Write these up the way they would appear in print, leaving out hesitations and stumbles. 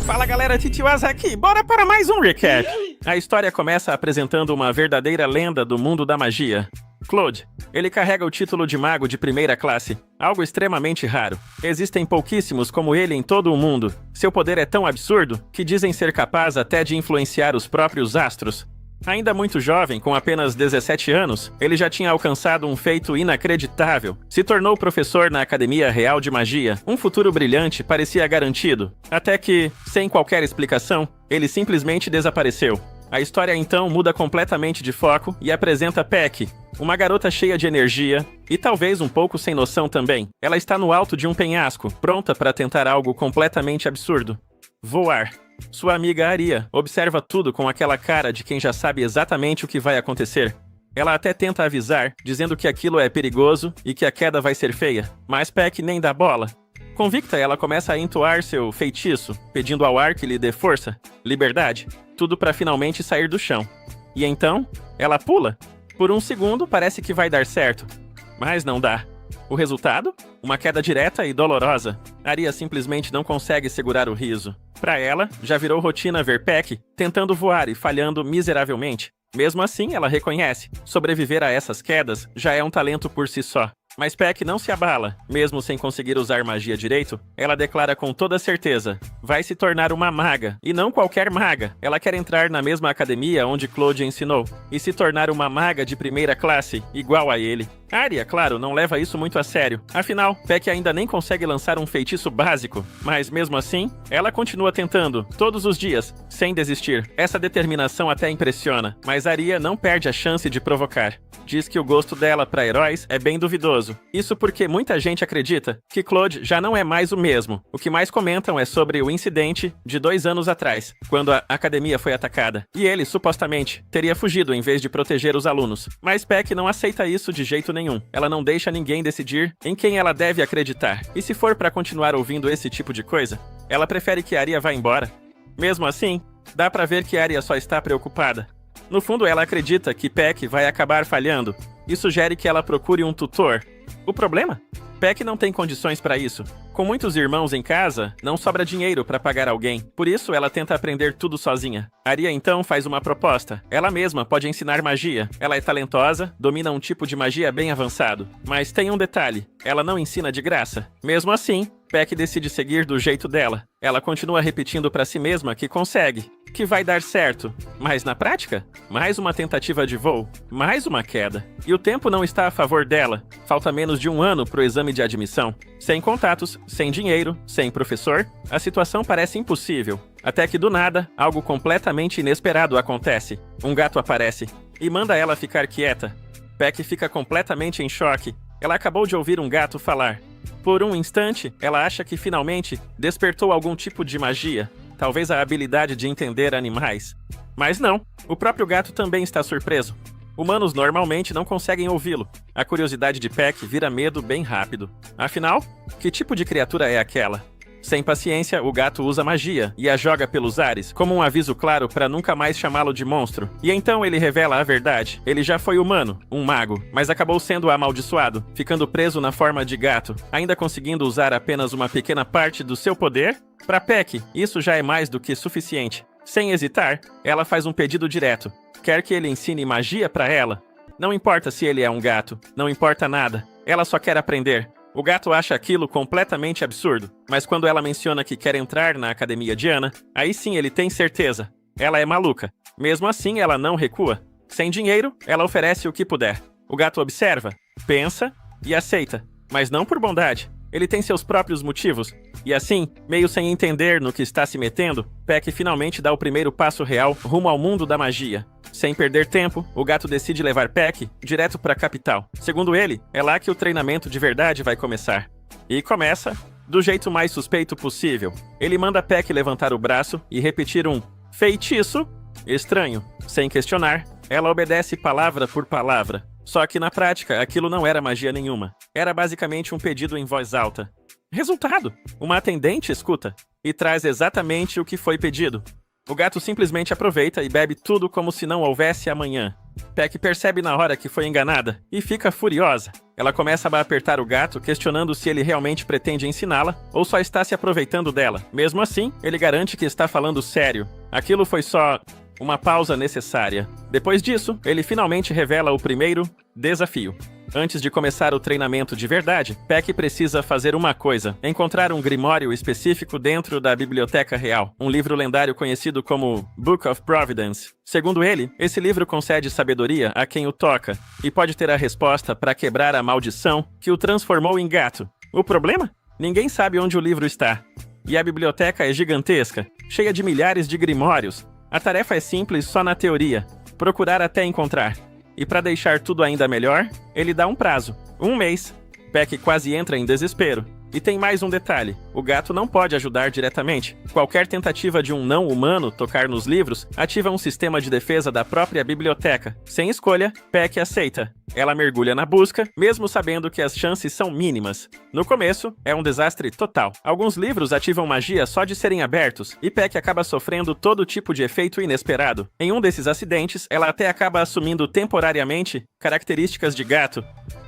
Fala galera, Titiwaza aqui, bora para mais um recap! A história começa apresentando uma verdadeira lenda do mundo da magia. Claude. Ele carrega o título de mago de primeira classe, algo extremamente raro. Existem pouquíssimos como ele em todo o mundo. Seu poder é tão absurdo que dizem ser capaz até de influenciar os próprios astros. Ainda muito jovem, com apenas 17 anos, ele já tinha alcançado um feito inacreditável. Se tornou professor na Academia Real de Magia. Um futuro brilhante parecia garantido. Até que, sem qualquer explicação, ele simplesmente desapareceu. A história então muda completamente de foco e apresenta Peck, uma garota cheia de energia e talvez um pouco sem noção também. Ela está no alto de um penhasco, pronta para tentar algo completamente absurdo: voar. Sua amiga Aria observa tudo com aquela cara de quem já sabe exatamente o que vai acontecer. Ela até tenta avisar, dizendo que aquilo é perigoso e que a queda vai ser feia, mas Peck nem dá bola. Convicta, ela começa a entoar seu feitiço, pedindo ao ar que lhe dê força, liberdade, tudo para finalmente sair do chão. E então, ela pula. Por um segundo parece que vai dar certo, mas não dá. O resultado? Uma queda direta e dolorosa. Aria simplesmente não consegue segurar o riso. Para ela, já virou rotina ver Peck tentando voar e falhando miseravelmente. Mesmo assim, ela reconhece, sobreviver a essas quedas já é um talento por si só. Mas Peck não se abala. Mesmo sem conseguir usar magia direito, ela declara com toda certeza: vai se tornar uma maga, e não qualquer maga. Ela quer entrar na mesma academia onde Claude ensinou, e se tornar uma maga de primeira classe, igual a ele. Aria, claro, não leva isso muito a sério. Afinal, Peck ainda nem consegue lançar um feitiço básico. Mas mesmo assim, ela continua tentando, todos os dias, sem desistir. Essa determinação até impressiona, mas Aria não perde a chance de provocar. Diz que o gosto dela para heróis é bem duvidoso. Isso porque muita gente acredita que Claude já não é mais o mesmo. O que mais comentam é sobre o incidente de 2 anos atrás, quando a academia foi atacada. E ele, supostamente, teria fugido em vez de proteger os alunos. Mas Peck não aceita isso de jeito nenhum. Ela não deixa ninguém decidir em quem ela deve acreditar. E se for para continuar ouvindo esse tipo de coisa, ela prefere que Aria vá embora. Mesmo assim, dá pra ver que Aria só está preocupada. No fundo, ela acredita que Peck vai acabar falhando e sugere que ela procure um tutor. O problema? Peck não tem condições para isso. Com muitos irmãos em casa, não sobra dinheiro para pagar alguém. Por isso, ela tenta aprender tudo sozinha. Aria então faz uma proposta. Ela mesma pode ensinar magia. Ela é talentosa, domina um tipo de magia bem avançado. Mas tem um detalhe: ela não ensina de graça. Mesmo assim, Peck decide seguir do jeito dela. Ela continua repetindo para si mesma que consegue, que vai dar certo. Mas na prática, mais uma tentativa de voo, mais uma queda. E o tempo não está a favor dela. Falta menos de 1 ano para o exame de admissão. Sem contatos, sem dinheiro, sem professor, a situação parece impossível. Até que do nada, algo completamente inesperado acontece. Um gato aparece e manda ela ficar quieta. Peck fica completamente em choque. Ela acabou de ouvir um gato falar. Por um instante, ela acha que finalmente despertou algum tipo de magia. Talvez a habilidade de entender animais. Mas não, o próprio gato também está surpreso. Humanos normalmente não conseguem ouvi-lo. A curiosidade de Peck vira medo bem rápido. Afinal, que tipo de criatura é aquela? Sem paciência, o gato usa magia e a joga pelos ares, como um aviso claro para nunca mais chamá-lo de monstro. E então ele revela a verdade. Ele já foi humano, um mago, mas acabou sendo amaldiçoado, ficando preso na forma de gato, ainda conseguindo usar apenas uma pequena parte do seu poder. Para Peck, isso já é mais do que suficiente. Sem hesitar, ela faz um pedido direto. Quer que ele ensine magia para ela. Não importa se ele é um gato, não importa nada. Ela só quer aprender. O gato acha aquilo completamente absurdo, mas quando ela menciona que quer entrar na Academia Diana, aí sim ele tem certeza. Ela é maluca. Mesmo assim, ela não recua. Sem dinheiro, ela oferece o que puder. O gato observa, pensa e aceita, mas não por bondade. Ele tem seus próprios motivos. E assim, meio sem entender no que está se metendo, Peck finalmente dá o primeiro passo real rumo ao mundo da magia. Sem perder tempo, o gato decide levar Peck direto para a capital. Segundo ele, é lá que o treinamento de verdade vai começar. E começa do jeito mais suspeito possível. Ele manda Peck levantar o braço e repetir um feitiço estranho. Sem questionar, ela obedece palavra por palavra. Só que na prática, aquilo não era magia nenhuma. Era basicamente um pedido em voz alta. Resultado: uma atendente escuta e traz exatamente o que foi pedido. O gato simplesmente aproveita e bebe tudo como se não houvesse amanhã. Peck percebe na hora que foi enganada e fica furiosa. Ela começa a apertar o gato, questionando se ele realmente pretende ensiná-la ou só está se aproveitando dela. Mesmo assim, ele garante que está falando sério. Aquilo foi só uma pausa necessária. Depois disso, ele finalmente revela o primeiro desafio. Antes de começar o treinamento de verdade, Peck precisa fazer uma coisa: encontrar um grimório específico dentro da Biblioteca Real, um livro lendário conhecido como Book of Providence. Segundo ele, esse livro concede sabedoria a quem o toca e pode ter a resposta para quebrar a maldição que o transformou em gato. O problema? Ninguém sabe onde o livro está. E a biblioteca é gigantesca, cheia de milhares de grimórios. A tarefa é simples só na teoria: procurar até encontrar. E para deixar tudo ainda melhor, ele dá um prazo: 1 mês. Peck quase entra em desespero. E tem mais um detalhe: o gato não pode ajudar diretamente. Qualquer tentativa de um não-humano tocar nos livros ativa um sistema de defesa da própria biblioteca. Sem escolha, Peck aceita. Ela mergulha na busca, mesmo sabendo que as chances são mínimas. No começo, é um desastre total. Alguns livros ativam magia só de serem abertos, e Peck acaba sofrendo todo tipo de efeito inesperado. Em um desses acidentes, ela até acaba assumindo temporariamente características de gato.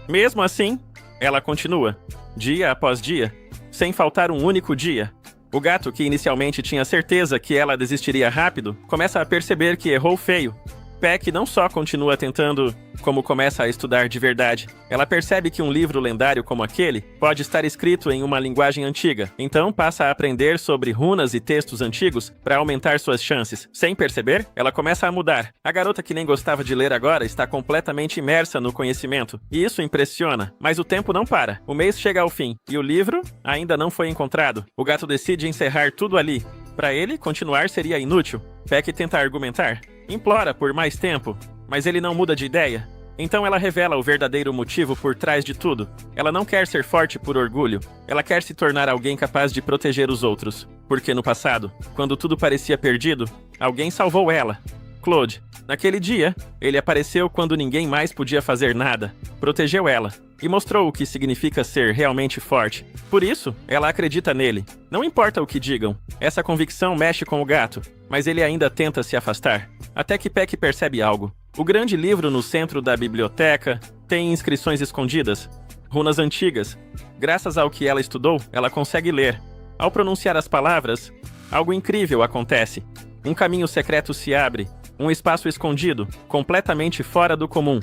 Mesmo assim, ela continua, dia após dia, sem faltar um único dia. O gato, que inicialmente tinha certeza que ela desistiria rápido, começa a perceber que errou feio. Peck não só continua tentando, como começa a estudar de verdade. Ela percebe que um livro lendário como aquele pode estar escrito em uma linguagem antiga, então passa a aprender sobre runas e textos antigos para aumentar suas chances. Sem perceber, ela começa a mudar. A garota que nem gostava de ler agora está completamente imersa no conhecimento, e isso impressiona. Mas o tempo não para. O mês chega ao fim, e o livro ainda não foi encontrado. O gato decide encerrar tudo ali. Para ele, continuar seria inútil. Peck tenta argumentar. Implora por mais tempo, mas ele não muda de ideia. Então ela revela o verdadeiro motivo por trás de tudo. Ela não quer ser forte por orgulho. Ela quer se tornar alguém capaz de proteger os outros. Porque no passado, quando tudo parecia perdido, alguém salvou ela. Claude. Naquele dia, ele apareceu quando ninguém mais podia fazer nada. Protegeu ela e mostrou o que significa ser realmente forte. Por isso, ela acredita nele. Não importa o que digam. Essa convicção mexe com o gato, mas ele ainda tenta se afastar. Até que Peck percebe algo. O grande livro no centro da biblioteca tem inscrições escondidas, runas antigas. Graças ao que ela estudou, ela consegue ler. Ao pronunciar as palavras, algo incrível acontece. Um caminho secreto se abre, um espaço escondido, completamente fora do comum.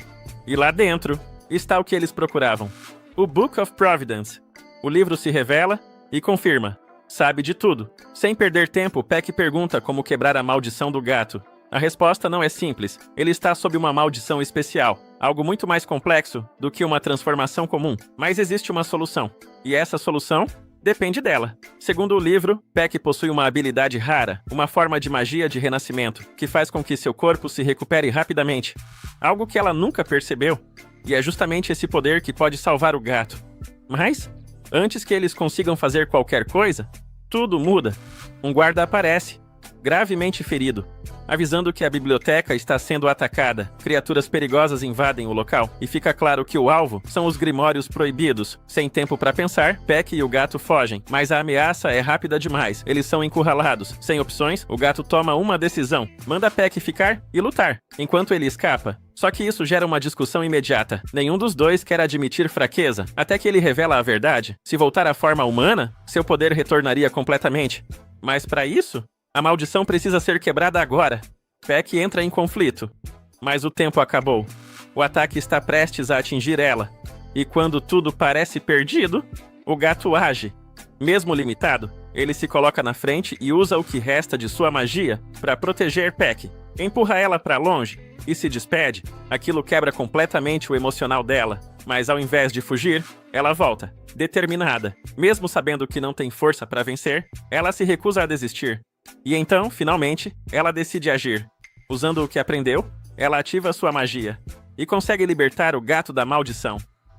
E lá dentro está o que eles procuravam: o Book of Providence. O livro se revela e confirma. Sabe de tudo. Sem perder tempo, Peck pergunta como quebrar a maldição do gato. A resposta não é simples. Ele está sob uma maldição especial, algo muito mais complexo do que uma transformação comum. Mas existe uma solução. E essa solução depende dela. Segundo o livro, Peck possui uma habilidade rara, uma forma de magia de renascimento, que faz com que seu corpo se recupere rapidamente. Algo que ela nunca percebeu. E é justamente esse poder que pode salvar o gato. Mas, antes que eles consigam fazer qualquer coisa, tudo muda. Um guarda aparece, gravemente ferido, avisando que a biblioteca está sendo atacada. Criaturas perigosas invadem o local, e fica claro que o alvo são os grimórios proibidos. Sem tempo para pensar, Peck e o gato fogem, mas a ameaça é rápida demais. Eles são encurralados. Sem opções, o gato toma uma decisão. Manda Peck ficar e lutar, enquanto ele escapa. Só que isso gera uma discussão imediata. Nenhum dos dois quer admitir fraqueza, até que ele revela a verdade. Se voltar à forma humana, seu poder retornaria completamente. Mas para isso, a maldição precisa ser quebrada agora. Peck entra em conflito. Mas o tempo acabou. O ataque está prestes a atingir ela. E quando tudo parece perdido, o gato age. Mesmo limitado, ele se coloca na frente e usa o que resta de sua magia para proteger Peck. Empurra ela para longe e se despede. Aquilo quebra completamente o emocional dela. Mas ao invés de fugir, ela volta, determinada. Mesmo sabendo que não tem força para vencer, ela se recusa a desistir. E então, finalmente, ela decide agir. Usando o que aprendeu, ela ativa sua magia e consegue libertar o gato da maldição.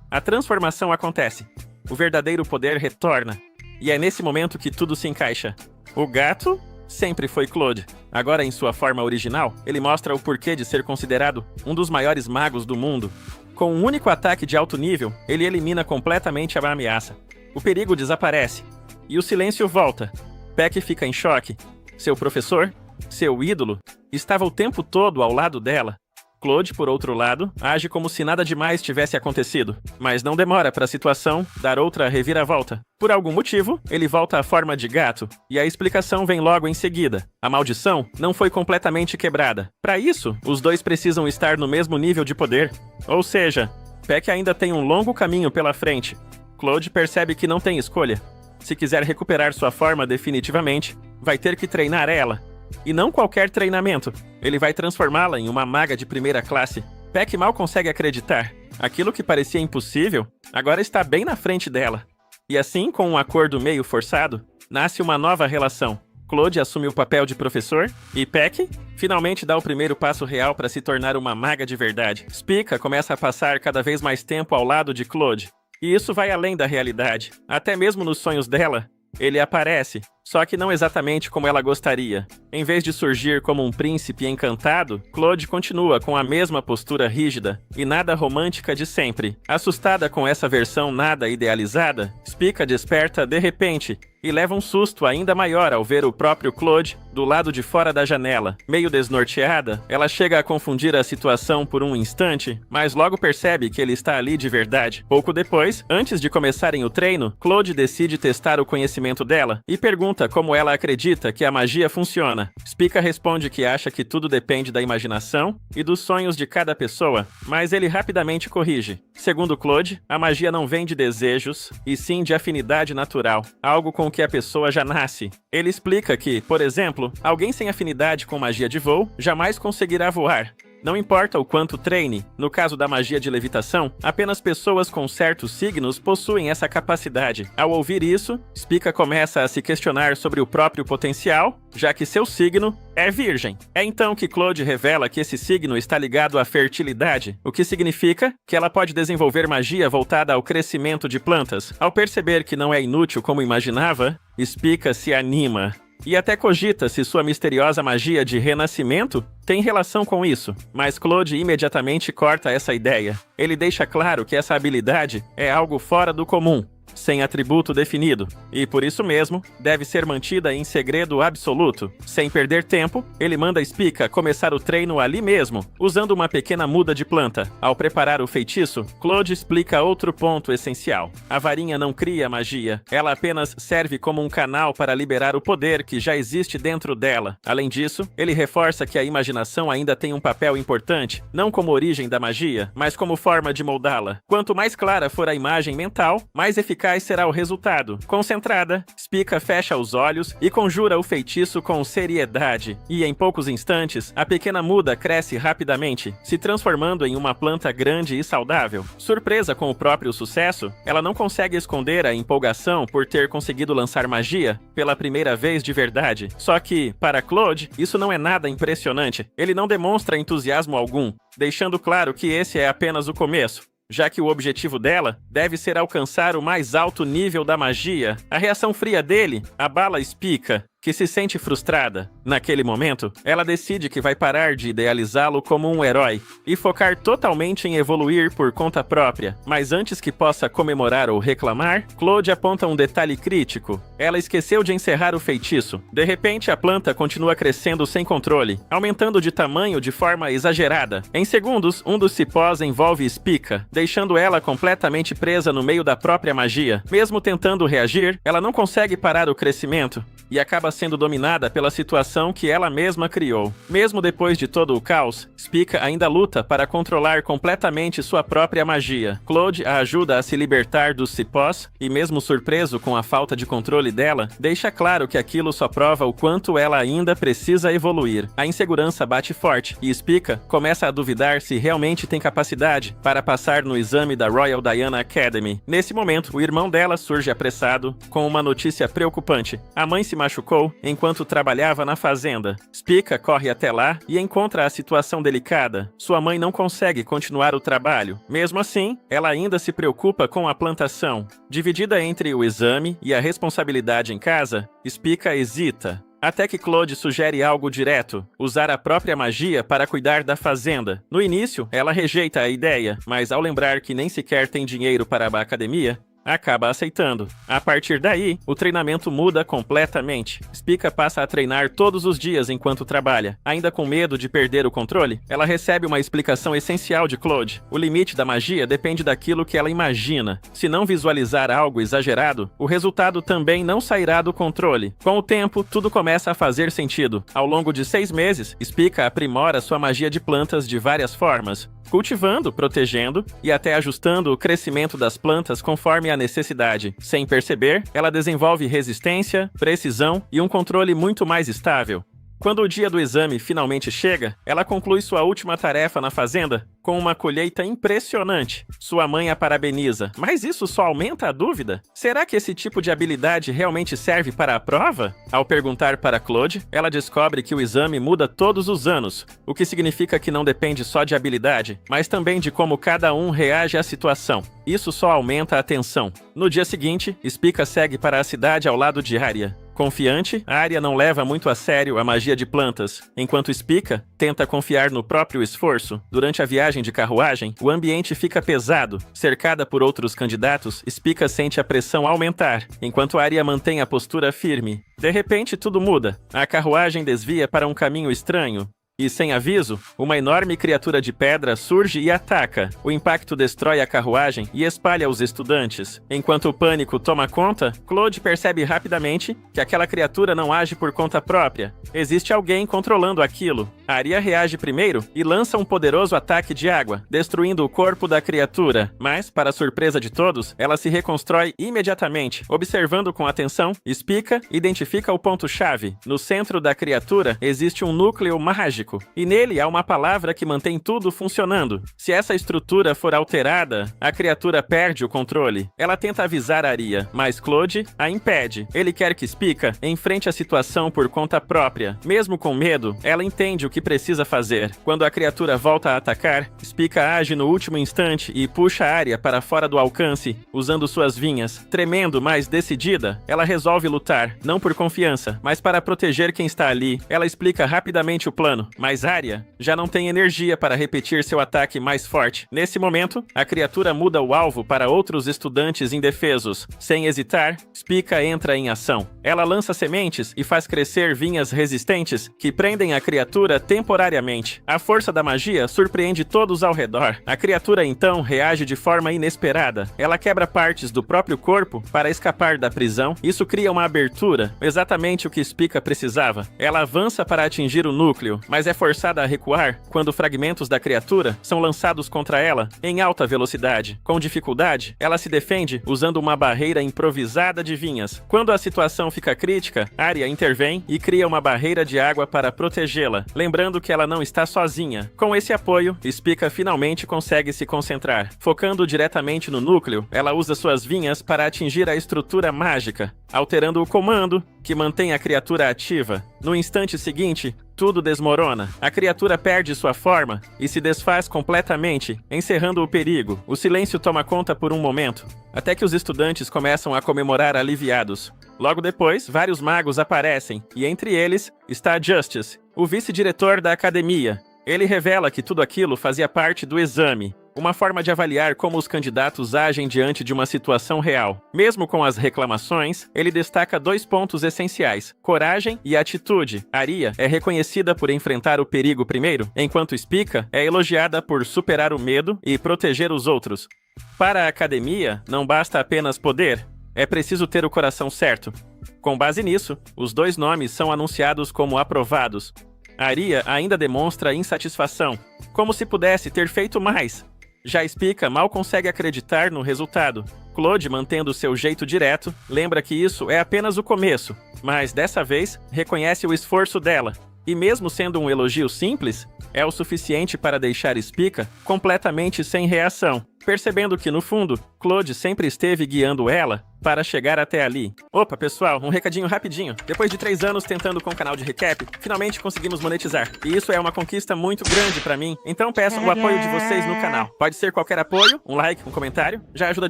A transformação acontece. O verdadeiro poder retorna. E é nesse momento que tudo se encaixa. O gato sempre foi Claude. Agora, em sua forma original, ele mostra o porquê de ser considerado um dos maiores magos do mundo. Com um único ataque de alto nível, ele elimina completamente a ameaça. O perigo desaparece. E o silêncio volta. Peck fica em choque. Seu professor, seu ídolo, estava o tempo todo ao lado dela. Claude, por outro lado, age como se nada demais tivesse acontecido, mas não demora para a situação dar outra reviravolta. Por algum motivo, ele volta à forma de gato, e a explicação vem logo em seguida. A maldição não foi completamente quebrada. Para isso, os dois precisam estar no mesmo nível de poder. Ou seja, Peck ainda tem um longo caminho pela frente. Claude percebe que não tem escolha. Se quiser recuperar sua forma definitivamente, vai ter que treinar ela. E não qualquer treinamento. Ele vai transformá-la em uma maga de primeira classe. Peck mal consegue acreditar. Aquilo que parecia impossível, agora está bem na frente dela. E assim, com um acordo meio forçado, nasce uma nova relação. Claude assume o papel de professor e Peck finalmente dá o primeiro passo real para se tornar uma maga de verdade. Spica começa a passar cada vez mais tempo ao lado de Claude. E isso vai além da realidade. Até mesmo nos sonhos dela, ele aparece, só que não exatamente como ela gostaria. Em vez de surgir como um príncipe encantado, Claude continua com a mesma postura rígida e nada romântica de sempre. Assustada com essa versão nada idealizada, Spica desperta de repente e leva um susto ainda maior ao ver o próprio Claude do lado de fora da janela. Meio desnorteada, ela chega a confundir a situação por um instante, mas logo percebe que ele está ali de verdade. Pouco depois, antes de começarem o treino, Claude decide testar o conhecimento dela e pergunta como ela acredita que a magia funciona. Spica responde que acha que tudo depende da imaginação e dos sonhos de cada pessoa, mas ele rapidamente corrige. Segundo Claude, a magia não vem de desejos, e sim de afinidade natural, algo com que a pessoa já nasce. Ele explica que, por exemplo, alguém sem afinidade com magia de voo jamais conseguirá voar. Não importa o quanto treine, no caso da magia de levitação, apenas pessoas com certos signos possuem essa capacidade. Ao ouvir isso, Spica começa a se questionar sobre o próprio potencial, já que seu signo é Virgem. É então que Claude revela que esse signo está ligado à fertilidade, o que significa que ela pode desenvolver magia voltada ao crescimento de plantas. Ao perceber que não é inútil como imaginava, Spica se anima. E até cogita se sua misteriosa magia de renascimento tem relação com isso, mas Claude imediatamente corta essa ideia. Ele deixa claro que essa habilidade é algo fora do comum, sem atributo definido, e por isso mesmo deve ser mantida em segredo absoluto. Sem perder tempo, ele manda Spica começar o treino ali mesmo, usando uma pequena muda de planta. Ao preparar o feitiço, Claude explica outro ponto essencial. A varinha não cria magia, ela apenas serve como um canal para liberar o poder que já existe dentro dela. Além disso, ele reforça que a imaginação ainda tem um papel importante, não como origem da magia, mas como forma de moldá-la. Quanto mais clara for a imagem mental, mais eficaz será o resultado. Concentrada, Spica fecha os olhos e conjura o feitiço com seriedade. E em poucos instantes, a pequena muda cresce rapidamente, se transformando em uma planta grande e saudável. Surpresa com o próprio sucesso, ela não consegue esconder a empolgação por ter conseguido lançar magia pela primeira vez de verdade. Só que, para Claude, isso não é nada impressionante. Ele não demonstra entusiasmo algum, deixando claro que esse é apenas o começo, já que o objetivo dela deve ser alcançar o mais alto nível da magia. A reação fria dele abala Spica, que se sente frustrada. Naquele momento, ela decide que vai parar de idealizá-lo como um herói e focar totalmente em evoluir por conta própria. Mas antes que possa comemorar ou reclamar, Claude aponta um detalhe crítico. Ela esqueceu de encerrar o feitiço. De repente, a planta continua crescendo sem controle, aumentando de tamanho de forma exagerada. Em segundos, um dos cipós envolve Spica, deixando ela completamente presa no meio da própria magia. Mesmo tentando reagir, ela não consegue parar o crescimento e acaba sendo dominada pela situação que ela mesma criou. Mesmo depois de todo o caos, Spica ainda luta para controlar completamente sua própria magia. Claude a ajuda a se libertar dos cipós e, mesmo surpreso com a falta de controle dela, deixa claro que aquilo só prova o quanto ela ainda precisa evoluir. A insegurança bate forte e Spica começa a duvidar se realmente tem capacidade para passar no exame da Royal Diana Academy. Nesse momento, o irmão dela surge apressado com uma notícia preocupante. A mãe se machucou enquanto trabalhava na fazenda. Spica corre até lá e encontra a situação delicada. Sua mãe não consegue continuar o trabalho. Mesmo assim, ela ainda se preocupa com a plantação. Dividida entre o exame e a responsabilidade em casa, Spica hesita. Até que Claude sugere algo direto, usar a própria magia para cuidar da fazenda. No início, ela rejeita a ideia, mas ao lembrar que nem sequer tem dinheiro para a academia, acaba aceitando. A partir daí, o treinamento muda completamente. Spica passa a treinar todos os dias enquanto trabalha. Ainda com medo de perder o controle, ela recebe uma explicação essencial de Claude. O limite da magia depende daquilo que ela imagina. Se não visualizar algo exagerado, o resultado também não sairá do controle. Com o tempo, tudo começa a fazer sentido. Ao longo de 6 meses, Spica aprimora sua magia de plantas de várias formas, cultivando, protegendo e até ajustando o crescimento das plantas conforme a necessidade. Sem perceber, ela desenvolve resistência, precisão e um controle muito mais estável. Quando o dia do exame finalmente chega, ela conclui sua última tarefa na fazenda com uma colheita impressionante. Sua mãe a parabeniza, mas isso só aumenta a dúvida? Será que esse tipo de habilidade realmente serve para a prova? Ao perguntar para Claude, ela descobre que o exame muda todos os anos, o que significa que não depende só de habilidade, mas também de como cada um reage à situação. Isso só aumenta a tensão. No dia seguinte, Spica segue para a cidade ao lado de Arya. Confiante, Arya não leva muito a sério a magia de plantas, enquanto Spica tenta confiar no próprio esforço. Durante a viagem de carruagem, o ambiente fica pesado. Cercada por outros candidatos, Spica sente a pressão aumentar, enquanto Arya mantém a postura firme. De repente, tudo muda. A carruagem desvia para um caminho estranho. E, sem aviso, uma enorme criatura de pedra surge e ataca. O impacto destrói a carruagem e espalha os estudantes. Enquanto o pânico toma conta, Claude percebe rapidamente que aquela criatura não age por conta própria. Existe alguém controlando aquilo. Arya reage primeiro e lança um poderoso ataque de água, destruindo o corpo da criatura. Mas, para surpresa de todos, ela se reconstrói imediatamente. Observando com atenção, Spica identifica o ponto-chave. No centro da criatura existe um núcleo mágico. E nele há uma palavra que mantém tudo funcionando. Se essa estrutura for alterada, a criatura perde o controle. Ela tenta avisar Arya, mas Claude a impede. Ele quer que Spica enfrente a situação por conta própria. Mesmo com medo, ela entende o que precisa fazer. Quando a criatura volta a atacar, Spica age no último instante e puxa Arya para fora do alcance, usando suas vinhas. Tremendo, mas decidida, ela resolve lutar, não por confiança, mas para proteger quem está ali. Ela explica rapidamente o plano. Mas Arya já não tem energia para repetir seu ataque mais forte. Nesse momento, a criatura muda o alvo para outros estudantes indefesos. Sem hesitar, Spica entra em ação. Ela lança sementes e faz crescer vinhas resistentes que prendem a criatura temporariamente. A força da magia surpreende todos ao redor. A criatura então reage de forma inesperada. Ela quebra partes do próprio corpo para escapar da prisão. Isso cria uma abertura, exatamente o que Spica precisava. Ela avança para atingir o núcleo, mas é forçada a recuar quando fragmentos da criatura são lançados contra ela em alta velocidade. Com dificuldade, ela se defende usando uma barreira improvisada de vinhas. Quando a situação fica crítica, Arya intervém e cria uma barreira de água para protegê-la, lembrando que ela não está sozinha. Com esse apoio, Spica finalmente consegue se concentrar. Focando diretamente no núcleo, ela usa suas vinhas para atingir a estrutura mágica, alterando o comando que mantém a criatura ativa. No instante seguinte, tudo desmorona. A criatura perde sua forma e se desfaz completamente, encerrando o perigo. O silêncio toma conta por um momento, até que os estudantes começam a comemorar aliviados. Logo depois, vários magos aparecem, e entre eles está Justice, o vice-diretor da academia. Ele revela que tudo aquilo fazia parte do exame, uma forma de avaliar como os candidatos agem diante de uma situação real. Mesmo com as reclamações, ele destaca 2 pontos essenciais: coragem e atitude. Arya é reconhecida por enfrentar o perigo primeiro, enquanto Spica é elogiada por superar o medo e proteger os outros. Para a academia, não basta apenas poder, é preciso ter o coração certo. Com base nisso, os 2 nomes são anunciados como aprovados. Arya ainda demonstra insatisfação, como se pudesse ter feito mais. Já Spica mal consegue acreditar no resultado. Claude, mantendo seu jeito direto, lembra que isso é apenas o começo, mas dessa vez reconhece o esforço dela. E mesmo sendo um elogio simples, é o suficiente para deixar Spica completamente sem reação, percebendo que, no fundo, Claude sempre esteve guiando ela para chegar até ali. Opa, pessoal, um recadinho rapidinho. Depois de 3 anos tentando com o canal de recap, finalmente conseguimos monetizar. E isso é uma conquista muito grande pra mim, então peço o apoio de vocês no canal. Pode ser qualquer apoio, um like, um comentário, já ajuda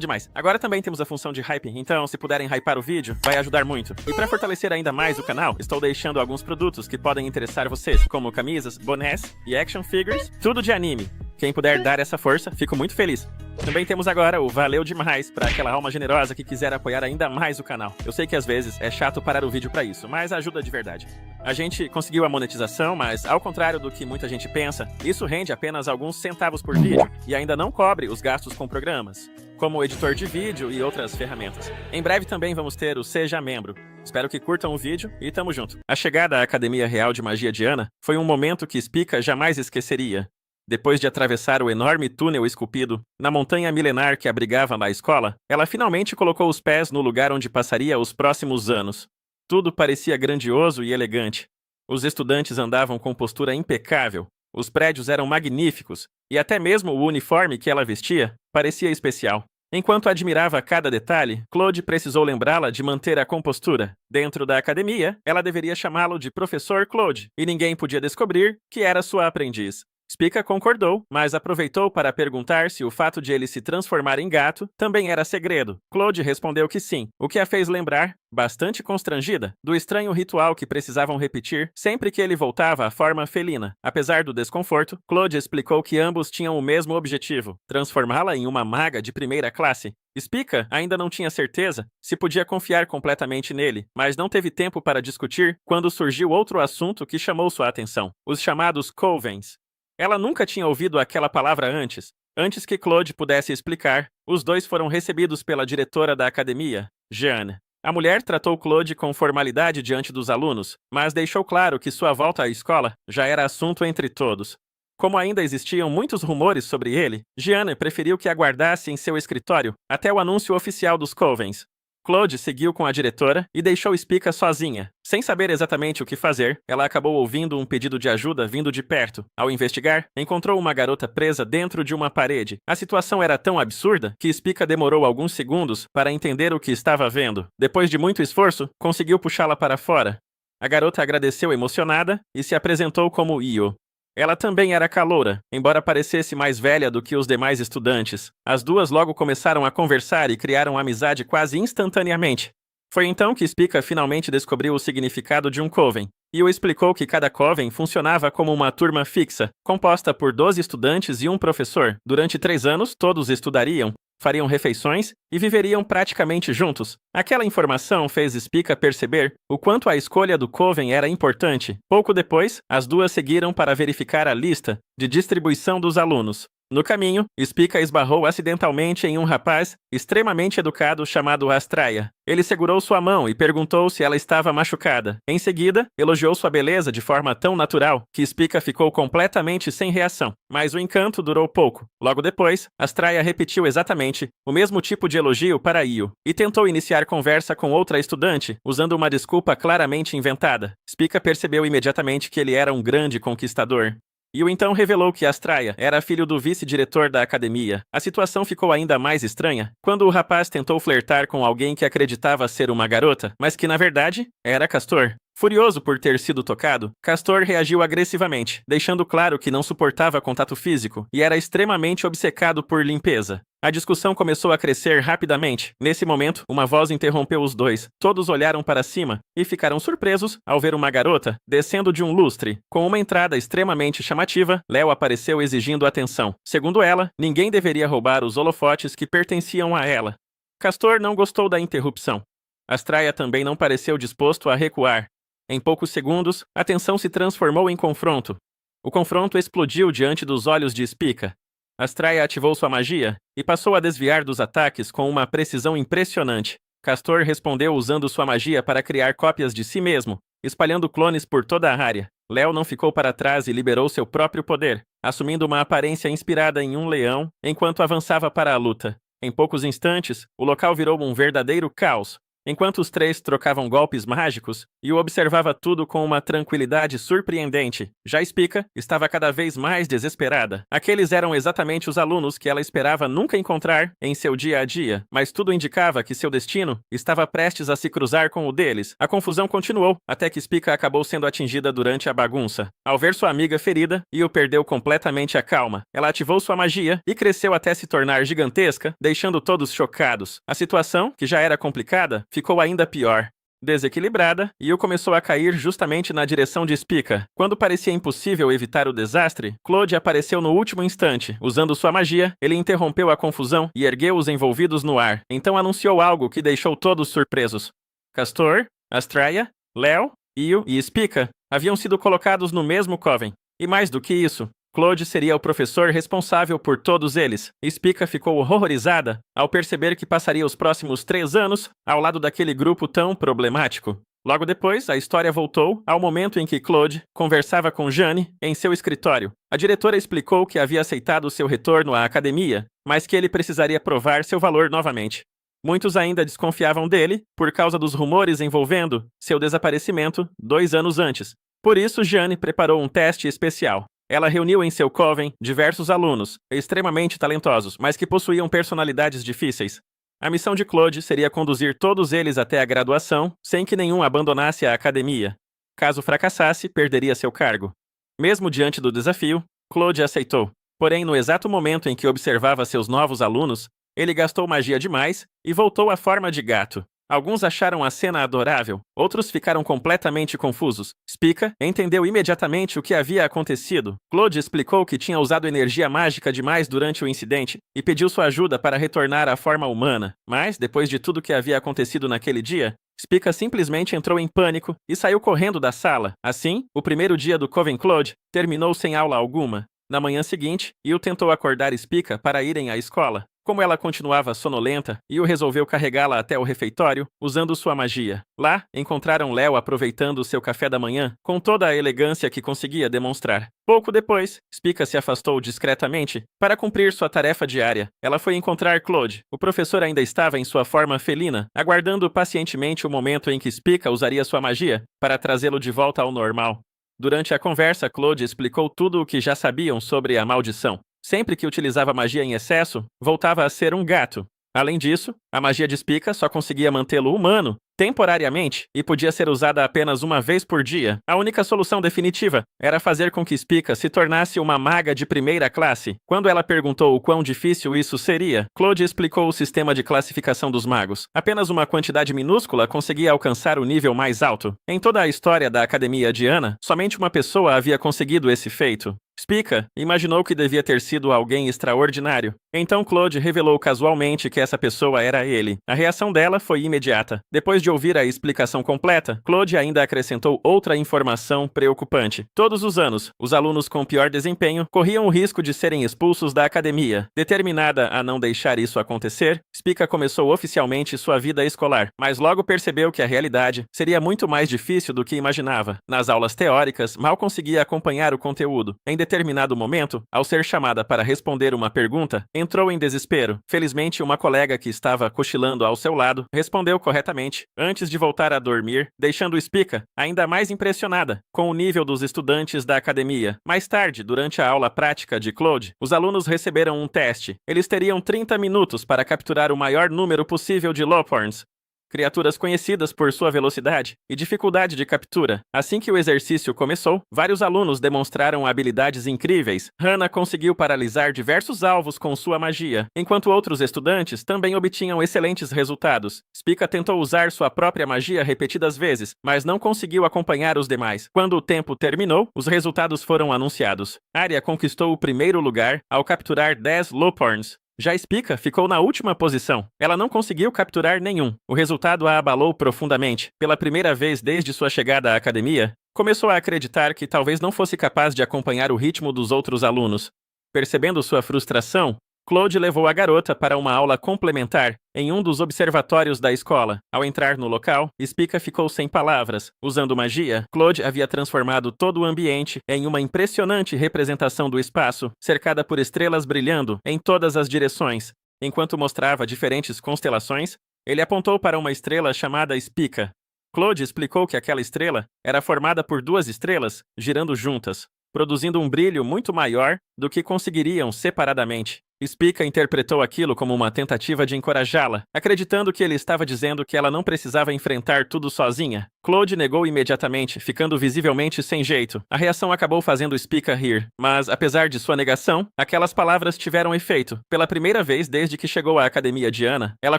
demais. Agora também temos a função de hype, então se puderem hypar o vídeo, vai ajudar muito. E pra fortalecer ainda mais o canal, estou deixando alguns produtos que podem interessar vocês, como camisas, bonés e action figures, tudo de anime. Quem puder dar essa força, fico muito feliz. Também temos agora o valeu demais para aquela alma generosa que quiser apoiar ainda mais o canal. Eu sei que às vezes é chato parar o vídeo para isso, mas ajuda de verdade. A gente conseguiu a monetização, mas ao contrário do que muita gente pensa, isso rende apenas alguns centavos por vídeo e ainda não cobre os gastos com programas, como o editor de vídeo e outras ferramentas. Em breve também vamos ter o Seja Membro. Espero que curtam o vídeo e tamo junto. A chegada à Academia Real de Magia de Ana foi um momento que Spica jamais esqueceria. Depois de atravessar o enorme túnel esculpido na montanha milenar que abrigava a escola, ela finalmente colocou os pés no lugar onde passaria os próximos anos. Tudo parecia grandioso e elegante. Os estudantes andavam com postura impecável, os prédios eram magníficos, e até mesmo o uniforme que ela vestia parecia especial. Enquanto admirava cada detalhe, Claude precisou lembrá-la de manter a compostura. Dentro da academia, ela deveria chamá-lo de Professor Claude, e ninguém podia descobrir que era sua aprendiz. Spica concordou, mas aproveitou para perguntar se o fato de ele se transformar em gato também era segredo. Claude respondeu que sim, o que a fez lembrar, bastante constrangida, do estranho ritual que precisavam repetir sempre que ele voltava à forma felina. Apesar do desconforto, Claude explicou que ambos tinham o mesmo objetivo, transformá-la em uma maga de primeira classe. Spica ainda não tinha certeza se podia confiar completamente nele, mas não teve tempo para discutir quando surgiu outro assunto que chamou sua atenção: os chamados Covens. Ela nunca tinha ouvido aquela palavra antes. Antes que Claude pudesse explicar, os dois foram recebidos pela diretora da academia, Jeanne. A mulher tratou Claude com formalidade diante dos alunos, mas deixou claro que sua volta à escola já era assunto entre todos. Como ainda existiam muitos rumores sobre ele, Jeanne preferiu que aguardasse em seu escritório até o anúncio oficial dos Covens. Claude seguiu com a diretora e deixou Spica sozinha. Sem saber exatamente o que fazer, ela acabou ouvindo um pedido de ajuda vindo de perto. Ao investigar, encontrou uma garota presa dentro de uma parede. A situação era tão absurda que Spica demorou alguns segundos para entender o que estava vendo. Depois de muito esforço, conseguiu puxá-la para fora. A garota agradeceu emocionada e se apresentou como Io. Ela também era caloura, embora parecesse mais velha do que os demais estudantes. As duas logo começaram a conversar e criaram amizade quase instantaneamente. Foi então que Spica finalmente descobriu o significado de um coven. Io explicou que cada coven funcionava como uma turma fixa, composta por 12 estudantes e um professor. Durante 3 anos, todos estudariam, fariam refeições e viveriam praticamente juntos. Aquela informação fez Spica perceber o quanto a escolha do coven era importante. Pouco depois, as duas seguiram para verificar a lista de distribuição dos alunos. No caminho, Spica esbarrou acidentalmente em um rapaz extremamente educado chamado Astraea. Ele segurou sua mão e perguntou se ela estava machucada. Em seguida, elogiou sua beleza de forma tão natural que Spica ficou completamente sem reação. Mas o encanto durou pouco. Logo depois, Astraea repetiu exatamente o mesmo tipo de elogio para Io e tentou iniciar conversa com outra estudante, usando uma desculpa claramente inventada. Spica percebeu imediatamente que ele era um grande conquistador. Io então revelou que Astraea era filho do vice-diretor da academia. A situação ficou ainda mais estranha quando o rapaz tentou flertar com alguém que acreditava ser uma garota, mas que na verdade era Castor. Furioso por ter sido tocado, Castor reagiu agressivamente, deixando claro que não suportava contato físico e era extremamente obcecado por limpeza. A discussão começou a crescer rapidamente. Nesse momento, uma voz interrompeu os dois. Todos olharam para cima e ficaram surpresos ao ver uma garota descendo de um lustre. Com uma entrada extremamente chamativa, Léo apareceu exigindo atenção. Segundo ela, ninguém deveria roubar os holofotes que pertenciam a ela. Castor não gostou da interrupção. Astraea também não pareceu disposto a recuar. Em poucos segundos, a tensão se transformou em confronto. O confronto explodiu diante dos olhos de Spica. Astraea ativou sua magia e passou a desviar dos ataques com uma precisão impressionante. Castor respondeu usando sua magia para criar cópias de si mesmo, espalhando clones por toda a área. Léo não ficou para trás e liberou seu próprio poder, assumindo uma aparência inspirada em um leão enquanto avançava para a luta. Em poucos instantes, o local virou um verdadeiro caos. Enquanto os três trocavam golpes mágicos, Io observava tudo com uma tranquilidade surpreendente. Já Spica estava cada vez mais desesperada. Aqueles eram exatamente os alunos que ela esperava nunca encontrar em seu dia a dia, mas tudo indicava que seu destino estava prestes a se cruzar com o deles. A confusão continuou, até que Spica acabou sendo atingida durante a bagunça. Ao ver sua amiga ferida, Io perdeu completamente a calma. Ela ativou sua magia e cresceu até se tornar gigantesca, deixando todos chocados. A situação, que já era complicada, ficou ainda pior. desequilibrada, e o começou a cair justamente na direção de Spica. Quando parecia impossível evitar o desastre, Claude apareceu no último instante. Usando sua magia, ele interrompeu a confusão e ergueu os envolvidos no ar. Então anunciou algo que deixou todos surpresos. Castor, Astraea, Léo, Io e Spica haviam sido colocados no mesmo coven. E mais do que isso, Claude seria o professor responsável por todos eles. Spica ficou horrorizada ao perceber que passaria os próximos 3 anos ao lado daquele grupo tão problemático. Logo depois, a história voltou ao momento em que Claude conversava com Jane em seu escritório. A diretora explicou que havia aceitado seu retorno à academia, mas que ele precisaria provar seu valor novamente. Muitos ainda desconfiavam dele por causa dos rumores envolvendo seu desaparecimento 2 anos antes. Por isso, Jane preparou um teste especial. Ela reuniu em seu coven diversos alunos, extremamente talentosos, mas que possuíam personalidades difíceis. A missão de Claude seria conduzir todos eles até a graduação, sem que nenhum abandonasse a academia. Caso fracassasse, perderia seu cargo. Mesmo diante do desafio, Claude aceitou. Porém, no exato momento em que observava seus novos alunos, ele gastou magia demais e voltou à forma de gato. Alguns acharam a cena adorável, outros ficaram completamente confusos. Spica entendeu imediatamente o que havia acontecido. Claude explicou que tinha usado energia mágica demais durante o incidente e pediu sua ajuda para retornar à forma humana. Mas, depois de tudo que havia acontecido naquele dia, Spica simplesmente entrou em pânico e saiu correndo da sala. Assim, o primeiro dia do Coven Claude terminou sem aula alguma. Na manhã seguinte, Io tentou acordar Spica para irem à escola. Como ela continuava sonolenta, Io resolveu carregá-la até o refeitório, usando sua magia. Lá, encontraram Léo aproveitando seu café da manhã, com toda a elegância que conseguia demonstrar. Pouco depois, Spica se afastou discretamente para cumprir sua tarefa diária. Ela foi encontrar Claude. O professor ainda estava em sua forma felina, aguardando pacientemente o momento em que Spica usaria sua magia para trazê-lo de volta ao normal. Durante a conversa, Claude explicou tudo o que já sabiam sobre a maldição. Sempre que utilizava magia em excesso, voltava a ser um gato. Além disso, a magia de Spica só conseguia mantê-lo humano temporariamente e podia ser usada apenas uma vez por dia. A única solução definitiva era fazer com que Spica se tornasse uma maga de primeira classe. Quando ela perguntou o quão difícil isso seria, Claude explicou o sistema de classificação dos magos. Apenas uma quantidade minúscula conseguia alcançar o nível mais alto. Em toda a história da Academia Diana, somente uma pessoa havia conseguido esse feito. Spica imaginou que devia ter sido alguém extraordinário. Então Claude revelou casualmente que essa pessoa era ele. A reação dela foi imediata. Depois de ouvir a explicação completa, Claude ainda acrescentou outra informação preocupante. Todos os anos, os alunos com pior desempenho corriam o risco de serem expulsos da academia. Determinada a não deixar isso acontecer, Spica começou oficialmente sua vida escolar, mas logo percebeu que a realidade seria muito mais difícil do que imaginava. Nas aulas teóricas, mal conseguia acompanhar o conteúdo. Em determinado momento, ao ser chamada para responder uma pergunta, entrou em desespero. Felizmente, uma colega que estava cochilando ao seu lado respondeu corretamente, antes de voltar a dormir, deixando Spica ainda mais impressionada com o nível dos estudantes da academia. Mais tarde, durante a aula prática de Claude, os alunos receberam um teste. Eles teriam 30 minutos para capturar o maior número possível de Loporns, criaturas conhecidas por sua velocidade e dificuldade de captura. Assim que o exercício começou, vários alunos demonstraram habilidades incríveis. Hannah conseguiu paralisar diversos alvos com sua magia, enquanto outros estudantes também obtinham excelentes resultados. Spica tentou usar sua própria magia repetidas vezes, mas não conseguiu acompanhar os demais. Quando o tempo terminou, os resultados foram anunciados. Arya conquistou o primeiro lugar ao capturar 10 Loporns. Já Spica ficou na última posição. Ela não conseguiu capturar nenhum. O resultado a abalou profundamente. Pela primeira vez desde sua chegada à academia, começou a acreditar que talvez não fosse capaz de acompanhar o ritmo dos outros alunos. Percebendo sua frustração, Claude levou a garota para uma aula complementar em um dos observatórios da escola. Ao entrar no local, Spica ficou sem palavras. Usando magia, Claude havia transformado todo o ambiente em uma impressionante representação do espaço, cercada por estrelas brilhando em todas as direções. Enquanto mostrava diferentes constelações, ele apontou para uma estrela chamada Spica. Claude explicou que aquela estrela era formada por 2 estrelas girando juntas, produzindo um brilho muito maior do que conseguiriam separadamente. Spica interpretou aquilo como uma tentativa de encorajá-la, acreditando que ele estava dizendo que ela não precisava enfrentar tudo sozinha. Claude negou imediatamente, ficando visivelmente sem jeito. A reação acabou fazendo Spica rir, mas, apesar de sua negação, aquelas palavras tiveram efeito. Pela primeira vez desde que chegou à academia de Ana, ela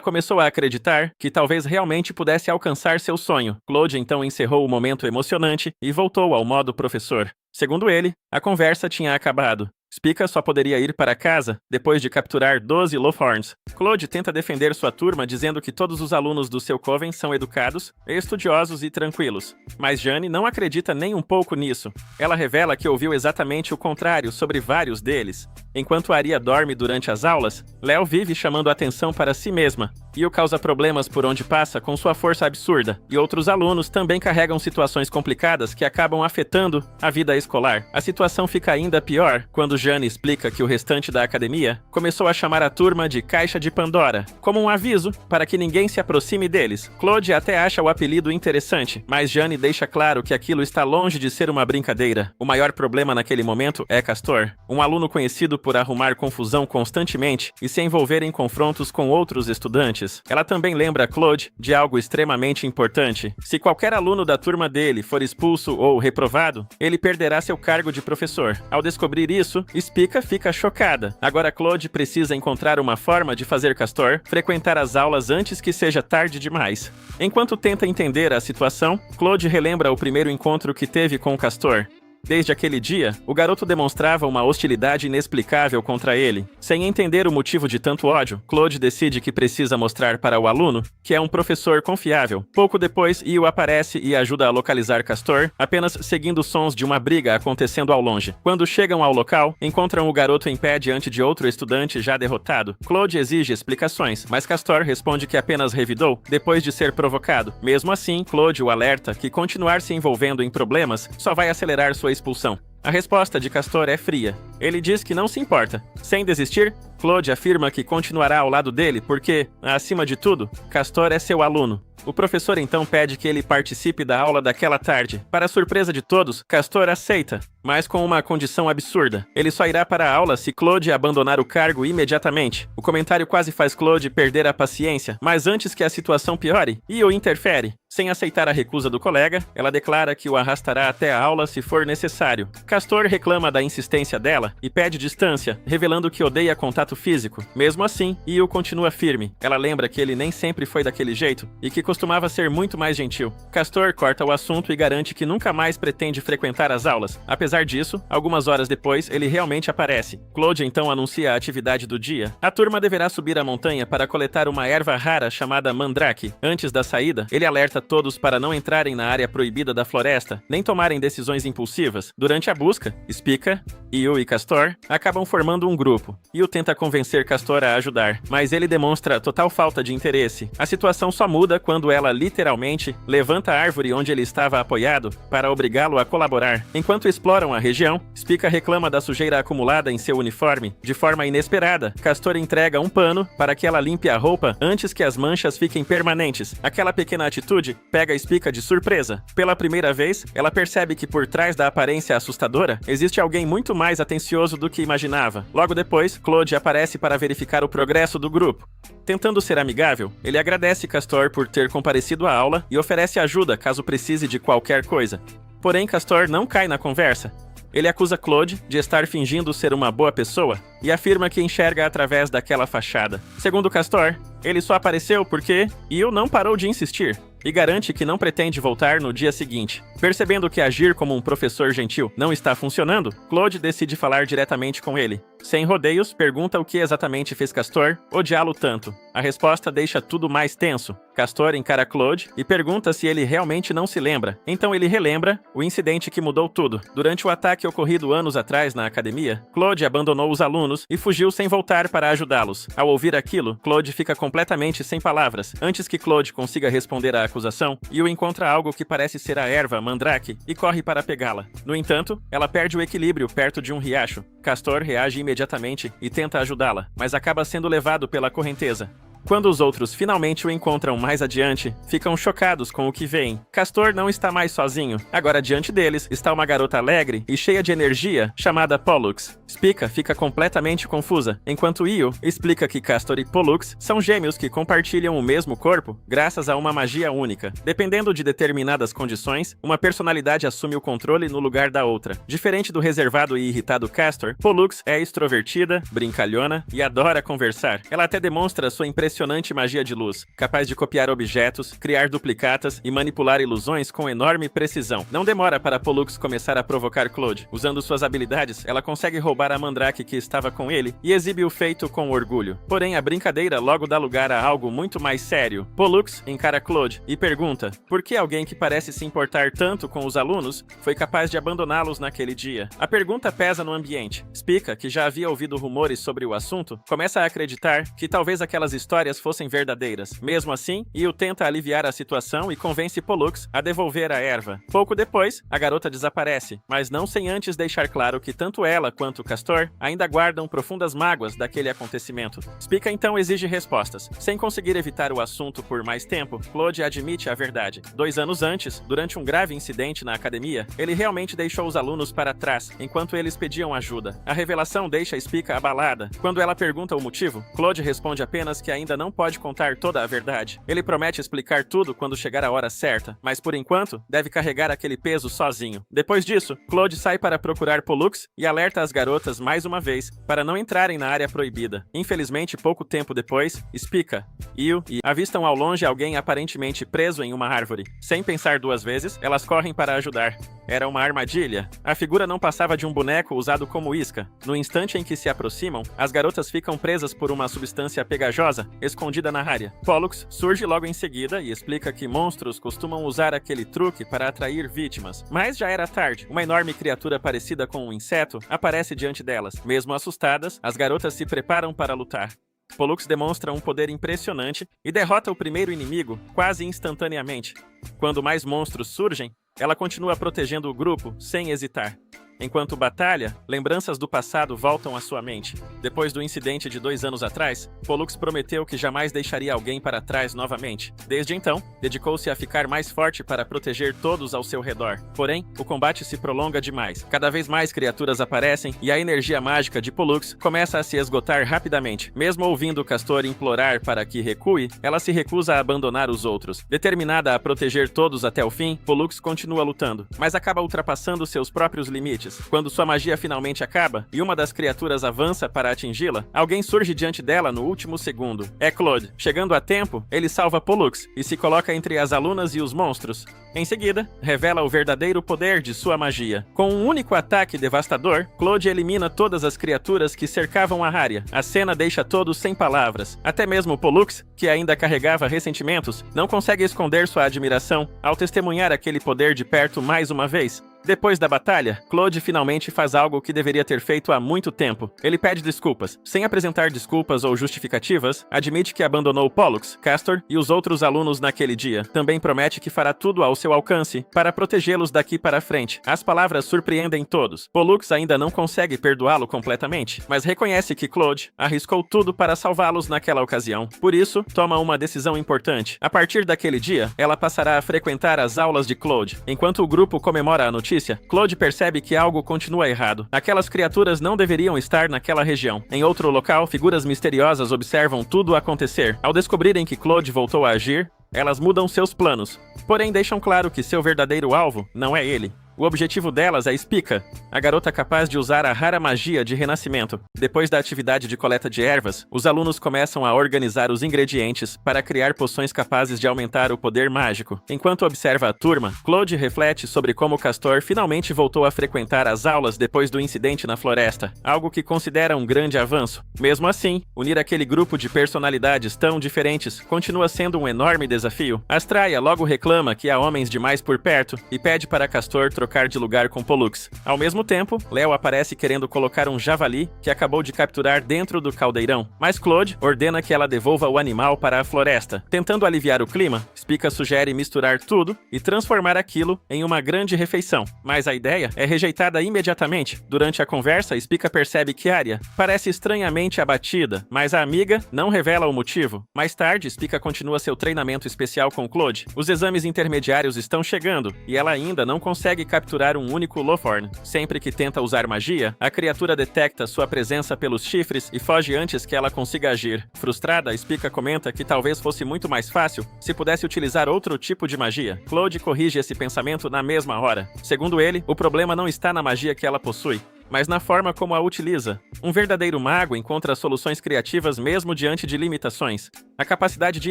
começou a acreditar que talvez realmente pudesse alcançar seu sonho. Claude então encerrou o momento emocionante e voltou ao modo professor. Segundo ele, a conversa tinha acabado. Spica só poderia ir para casa depois de capturar 12 Lothorns. Claude tenta defender sua turma dizendo que todos os alunos do seu coven são educados, estudiosos e tranquilos. Mas Jane não acredita nem um pouco nisso. Ela revela que ouviu exatamente o contrário sobre vários deles. Enquanto Aria dorme durante as aulas, Léo vive chamando atenção para si mesma. Io causa problemas por onde passa com sua força absurda, e outros alunos também carregam situações complicadas que acabam afetando a vida escolar. A situação fica ainda pior quando Jane explica que o restante da academia começou a chamar a turma de Caixa de Pandora, como um aviso para que ninguém se aproxime deles. Claude até acha o apelido interessante, mas Jane deixa claro que aquilo está longe de ser uma brincadeira. O maior problema naquele momento é Castor, um aluno conhecido por arrumar confusão constantemente e se envolver em confrontos com outros estudantes. Ela também lembra Claude de algo extremamente importante. Se qualquer aluno da turma dele for expulso ou reprovado, ele perderá seu cargo de professor. Ao descobrir isso, Spica fica chocada. Agora Claude precisa encontrar uma forma de fazer Castor frequentar as aulas antes que seja tarde demais. Enquanto tenta entender a situação, Claude relembra o primeiro encontro que teve com Castor. Desde aquele dia, o garoto demonstrava uma hostilidade inexplicável contra ele. Sem entender o motivo de tanto ódio, Claude decide que precisa mostrar para o aluno que é um professor confiável. Pouco depois, Io aparece e ajuda a localizar Castor, apenas seguindo sons de uma briga acontecendo ao longe. Quando chegam ao local, encontram o garoto em pé diante de outro estudante já derrotado. Claude exige explicações, mas Castor responde que apenas revidou depois de ser provocado. Mesmo assim, Claude o alerta que continuar se envolvendo em problemas só vai acelerar sua expulsão. A resposta de Castor é fria. Ele diz que não se importa. Sem desistir, Claude afirma que continuará ao lado dele porque, acima de tudo, Castor é seu aluno. O professor então pede que ele participe da aula daquela tarde. Para a surpresa de todos, Castor aceita, mas com uma condição absurda. Ele só irá para a aula se Claude abandonar o cargo imediatamente. O comentário quase faz Claude perder a paciência, mas antes que a situação piore, Io interfere. Sem aceitar a recusa do colega, ela declara que o arrastará até a aula se for necessário. Castor reclama da insistência dela e pede distância, revelando que odeia contato físico. Mesmo assim, Io continua firme. Ela lembra que ele nem sempre foi daquele jeito e que costumava ser muito mais gentil. Castor corta o assunto e garante que nunca mais pretende frequentar as aulas. Apesar disso, algumas horas depois, ele realmente aparece. Claude então anuncia a atividade do dia. A turma deverá subir a montanha para coletar uma erva rara chamada mandrake. Antes da saída, ele alerta todos para não entrarem na área proibida da floresta, nem tomarem decisões impulsivas. Durante a busca, Spica, Io e Castor acabam formando um grupo. Io tenta convencer Castor a ajudar, mas ele demonstra total falta de interesse. A situação só muda quando ela literalmente levanta a árvore onde ele estava apoiado para obrigá-lo a colaborar. Enquanto exploram a região, Spica reclama da sujeira acumulada em seu uniforme. De forma inesperada, Castor entrega um pano para que ela limpe a roupa antes que as manchas fiquem permanentes. Aquela pequena atitude pega Spica de surpresa. Pela primeira vez, ela percebe que por trás da aparência assustadora, existe alguém muito mais atencioso do que imaginava. Logo depois, Claude aparece para verificar o progresso do grupo. Tentando ser amigável, ele agradece Castor por ter comparecido à aula e oferece ajuda caso precise de qualquer coisa. Porém, Castor não cai na conversa. Ele acusa Claude de estar fingindo ser uma boa pessoa e afirma que enxerga através daquela fachada. Segundo Castor, ele só apareceu porque Io não parou de insistir e garante que não pretende voltar no dia seguinte. Percebendo que agir como um professor gentil não está funcionando, Claude decide falar diretamente com ele. Sem rodeios, pergunta o que exatamente fez Castor odiá-lo tanto. A resposta deixa tudo mais tenso. Castor encara Claude e pergunta se ele realmente não se lembra. Então ele relembra o incidente que mudou tudo. Durante o ataque ocorrido anos atrás na academia, Claude abandonou os alunos e fugiu sem voltar para ajudá-los. Ao ouvir aquilo, Claude fica completamente sem palavras. Antes que Claude consiga responder à acusação, Io encontra algo que parece ser a erva mandrake e corre para pegá-la. No entanto, ela perde o equilíbrio perto de um riacho. Castor reage imediatamente e tenta ajudá-la, mas acaba sendo levado pela correnteza. Quando os outros finalmente o encontram mais adiante, ficam chocados com o que veem. Castor não está mais sozinho. Agora diante deles está uma garota alegre e cheia de energia, chamada Pollux. Spica fica completamente confusa, enquanto Io explica que Castor e Pollux são gêmeos que compartilham o mesmo corpo graças a uma magia única. Dependendo de determinadas condições, uma personalidade assume o controle no lugar da outra. Diferente do reservado e irritado Castor, Pollux é extrovertida, brincalhona e adora conversar. Ela até demonstra sua impressionante magia de luz, capaz de copiar objetos, criar duplicatas e manipular ilusões com enorme precisão. Não demora para Pollux começar a provocar Claude. Usando suas habilidades, ela consegue roubar a Mandrake que estava com ele e exibe o feito com orgulho. Porém, a brincadeira logo dá lugar a algo muito mais sério. Pollux encara Claude e pergunta por que alguém que parece se importar tanto com os alunos foi capaz de abandoná-los naquele dia. A pergunta pesa no ambiente. Spica, que já havia ouvido rumores sobre o assunto, começa a acreditar que talvez aquelas histórias fossem verdadeiras. Mesmo assim, Io tenta aliviar a situação e convence Pollux a devolver a erva. Pouco depois, a garota desaparece, mas não sem antes deixar claro que tanto ela quanto Castor ainda guardam profundas mágoas daquele acontecimento. Spica então exige respostas. Sem conseguir evitar o assunto por mais tempo, Claude admite a verdade. 2 anos antes, durante um grave incidente na academia, ele realmente deixou os alunos para trás, enquanto eles pediam ajuda. A revelação deixa Spica abalada. Quando ela pergunta o motivo, Claude responde apenas que ainda não pode contar toda a verdade. Ele promete explicar tudo quando chegar a hora certa, mas por enquanto, deve carregar aquele peso sozinho. Depois disso, Claude sai para procurar Pollux e alerta as garotas mais uma vez para não entrarem na área proibida. Infelizmente, pouco tempo depois, Spica, Io e avistam ao longe alguém aparentemente preso em uma árvore. Sem pensar 2 vezes, elas correm para ajudar. Era uma armadilha. A figura não passava de um boneco usado como isca. No instante em que se aproximam, as garotas ficam presas por uma substância pegajosa, escondida na área. Pollux surge logo em seguida e explica que monstros costumam usar aquele truque para atrair vítimas. Mas já era tarde. Uma enorme criatura parecida com um inseto aparece diante delas. Mesmo assustadas, as garotas se preparam para lutar. Pollux demonstra um poder impressionante e derrota o primeiro inimigo quase instantaneamente. Quando mais monstros surgem, ela continua protegendo o grupo sem hesitar. Enquanto batalha, lembranças do passado voltam à sua mente. Depois do incidente de 2 anos atrás, Pollux prometeu que jamais deixaria alguém para trás novamente. Desde então, dedicou-se a ficar mais forte para proteger todos ao seu redor. Porém, o combate se prolonga demais. Cada vez mais criaturas aparecem e a energia mágica de Pollux começa a se esgotar rapidamente. Mesmo ouvindo Castor implorar para que recue, ela se recusa a abandonar os outros. Determinada a proteger todos até o fim, Pollux continua lutando, mas acaba ultrapassando seus próprios limites. Quando sua magia finalmente acaba e uma das criaturas avança para atingi-la, alguém surge diante dela no último segundo. É Claude. Chegando a tempo, ele salva Pollux e se coloca entre as alunas e os monstros. Em seguida, revela o verdadeiro poder de sua magia. Com um único ataque devastador, Claude elimina todas as criaturas que cercavam a área. A cena deixa todos sem palavras. Até mesmo Pollux, que ainda carregava ressentimentos, não consegue esconder sua admiração ao testemunhar aquele poder de perto mais uma vez. Depois da batalha, Claude finalmente faz algo que deveria ter feito há muito tempo. Ele pede desculpas. Sem apresentar desculpas ou justificativas, admite que abandonou Pollux, Castor e os outros alunos naquele dia. Também promete que fará tudo ao seu alcance para protegê-los daqui para frente. As palavras surpreendem todos. Pollux ainda não consegue perdoá-lo completamente, mas reconhece que Claude arriscou tudo para salvá-los naquela ocasião. Por isso, toma uma decisão importante. A partir daquele dia, ela passará a frequentar as aulas de Claude. Enquanto o grupo comemora a notícia, Claude percebe que algo continua errado. Aquelas criaturas não deveriam estar naquela região. Em outro local, figuras misteriosas observam tudo acontecer. Ao descobrirem que Claude voltou a agir, elas mudam seus planos. Porém, deixam claro que seu verdadeiro alvo não é ele. O objetivo delas é Spica, a garota capaz de usar a rara magia de renascimento. Depois da atividade de coleta de ervas, os alunos começam a organizar os ingredientes para criar poções capazes de aumentar o poder mágico. Enquanto observa a turma, Claude reflete sobre como Castor finalmente voltou a frequentar as aulas depois do incidente na floresta, algo que considera um grande avanço. Mesmo assim, unir aquele grupo de personalidades tão diferentes continua sendo um enorme desafio. Astraea logo reclama que há homens demais por perto e pede para Castor trocar trocar de lugar com Pollux. Ao mesmo tempo, Léo aparece querendo colocar um javali que acabou de capturar dentro do caldeirão, mas Claude ordena que ela devolva o animal para a floresta. Tentando aliviar o clima, Spica sugere misturar tudo e transformar aquilo em uma grande refeição, mas a ideia é rejeitada imediatamente. Durante a conversa, Spica percebe que Arya parece estranhamente abatida, mas a amiga não revela o motivo. Mais tarde, Spica continua seu treinamento especial com Claude. Os exames intermediários estão chegando, e ela ainda não consegue capturar um único Lothorn. Sempre que tenta usar magia, a criatura detecta sua presença pelos chifres e foge antes que ela consiga agir. Frustrada, Spica comenta que talvez fosse muito mais fácil se pudesse utilizar outro tipo de magia. Claude corrige esse pensamento na mesma hora. Segundo ele, o problema não está na magia que ela possui, mas na forma como a utiliza. Um verdadeiro mago encontra soluções criativas mesmo diante de limitações. A capacidade de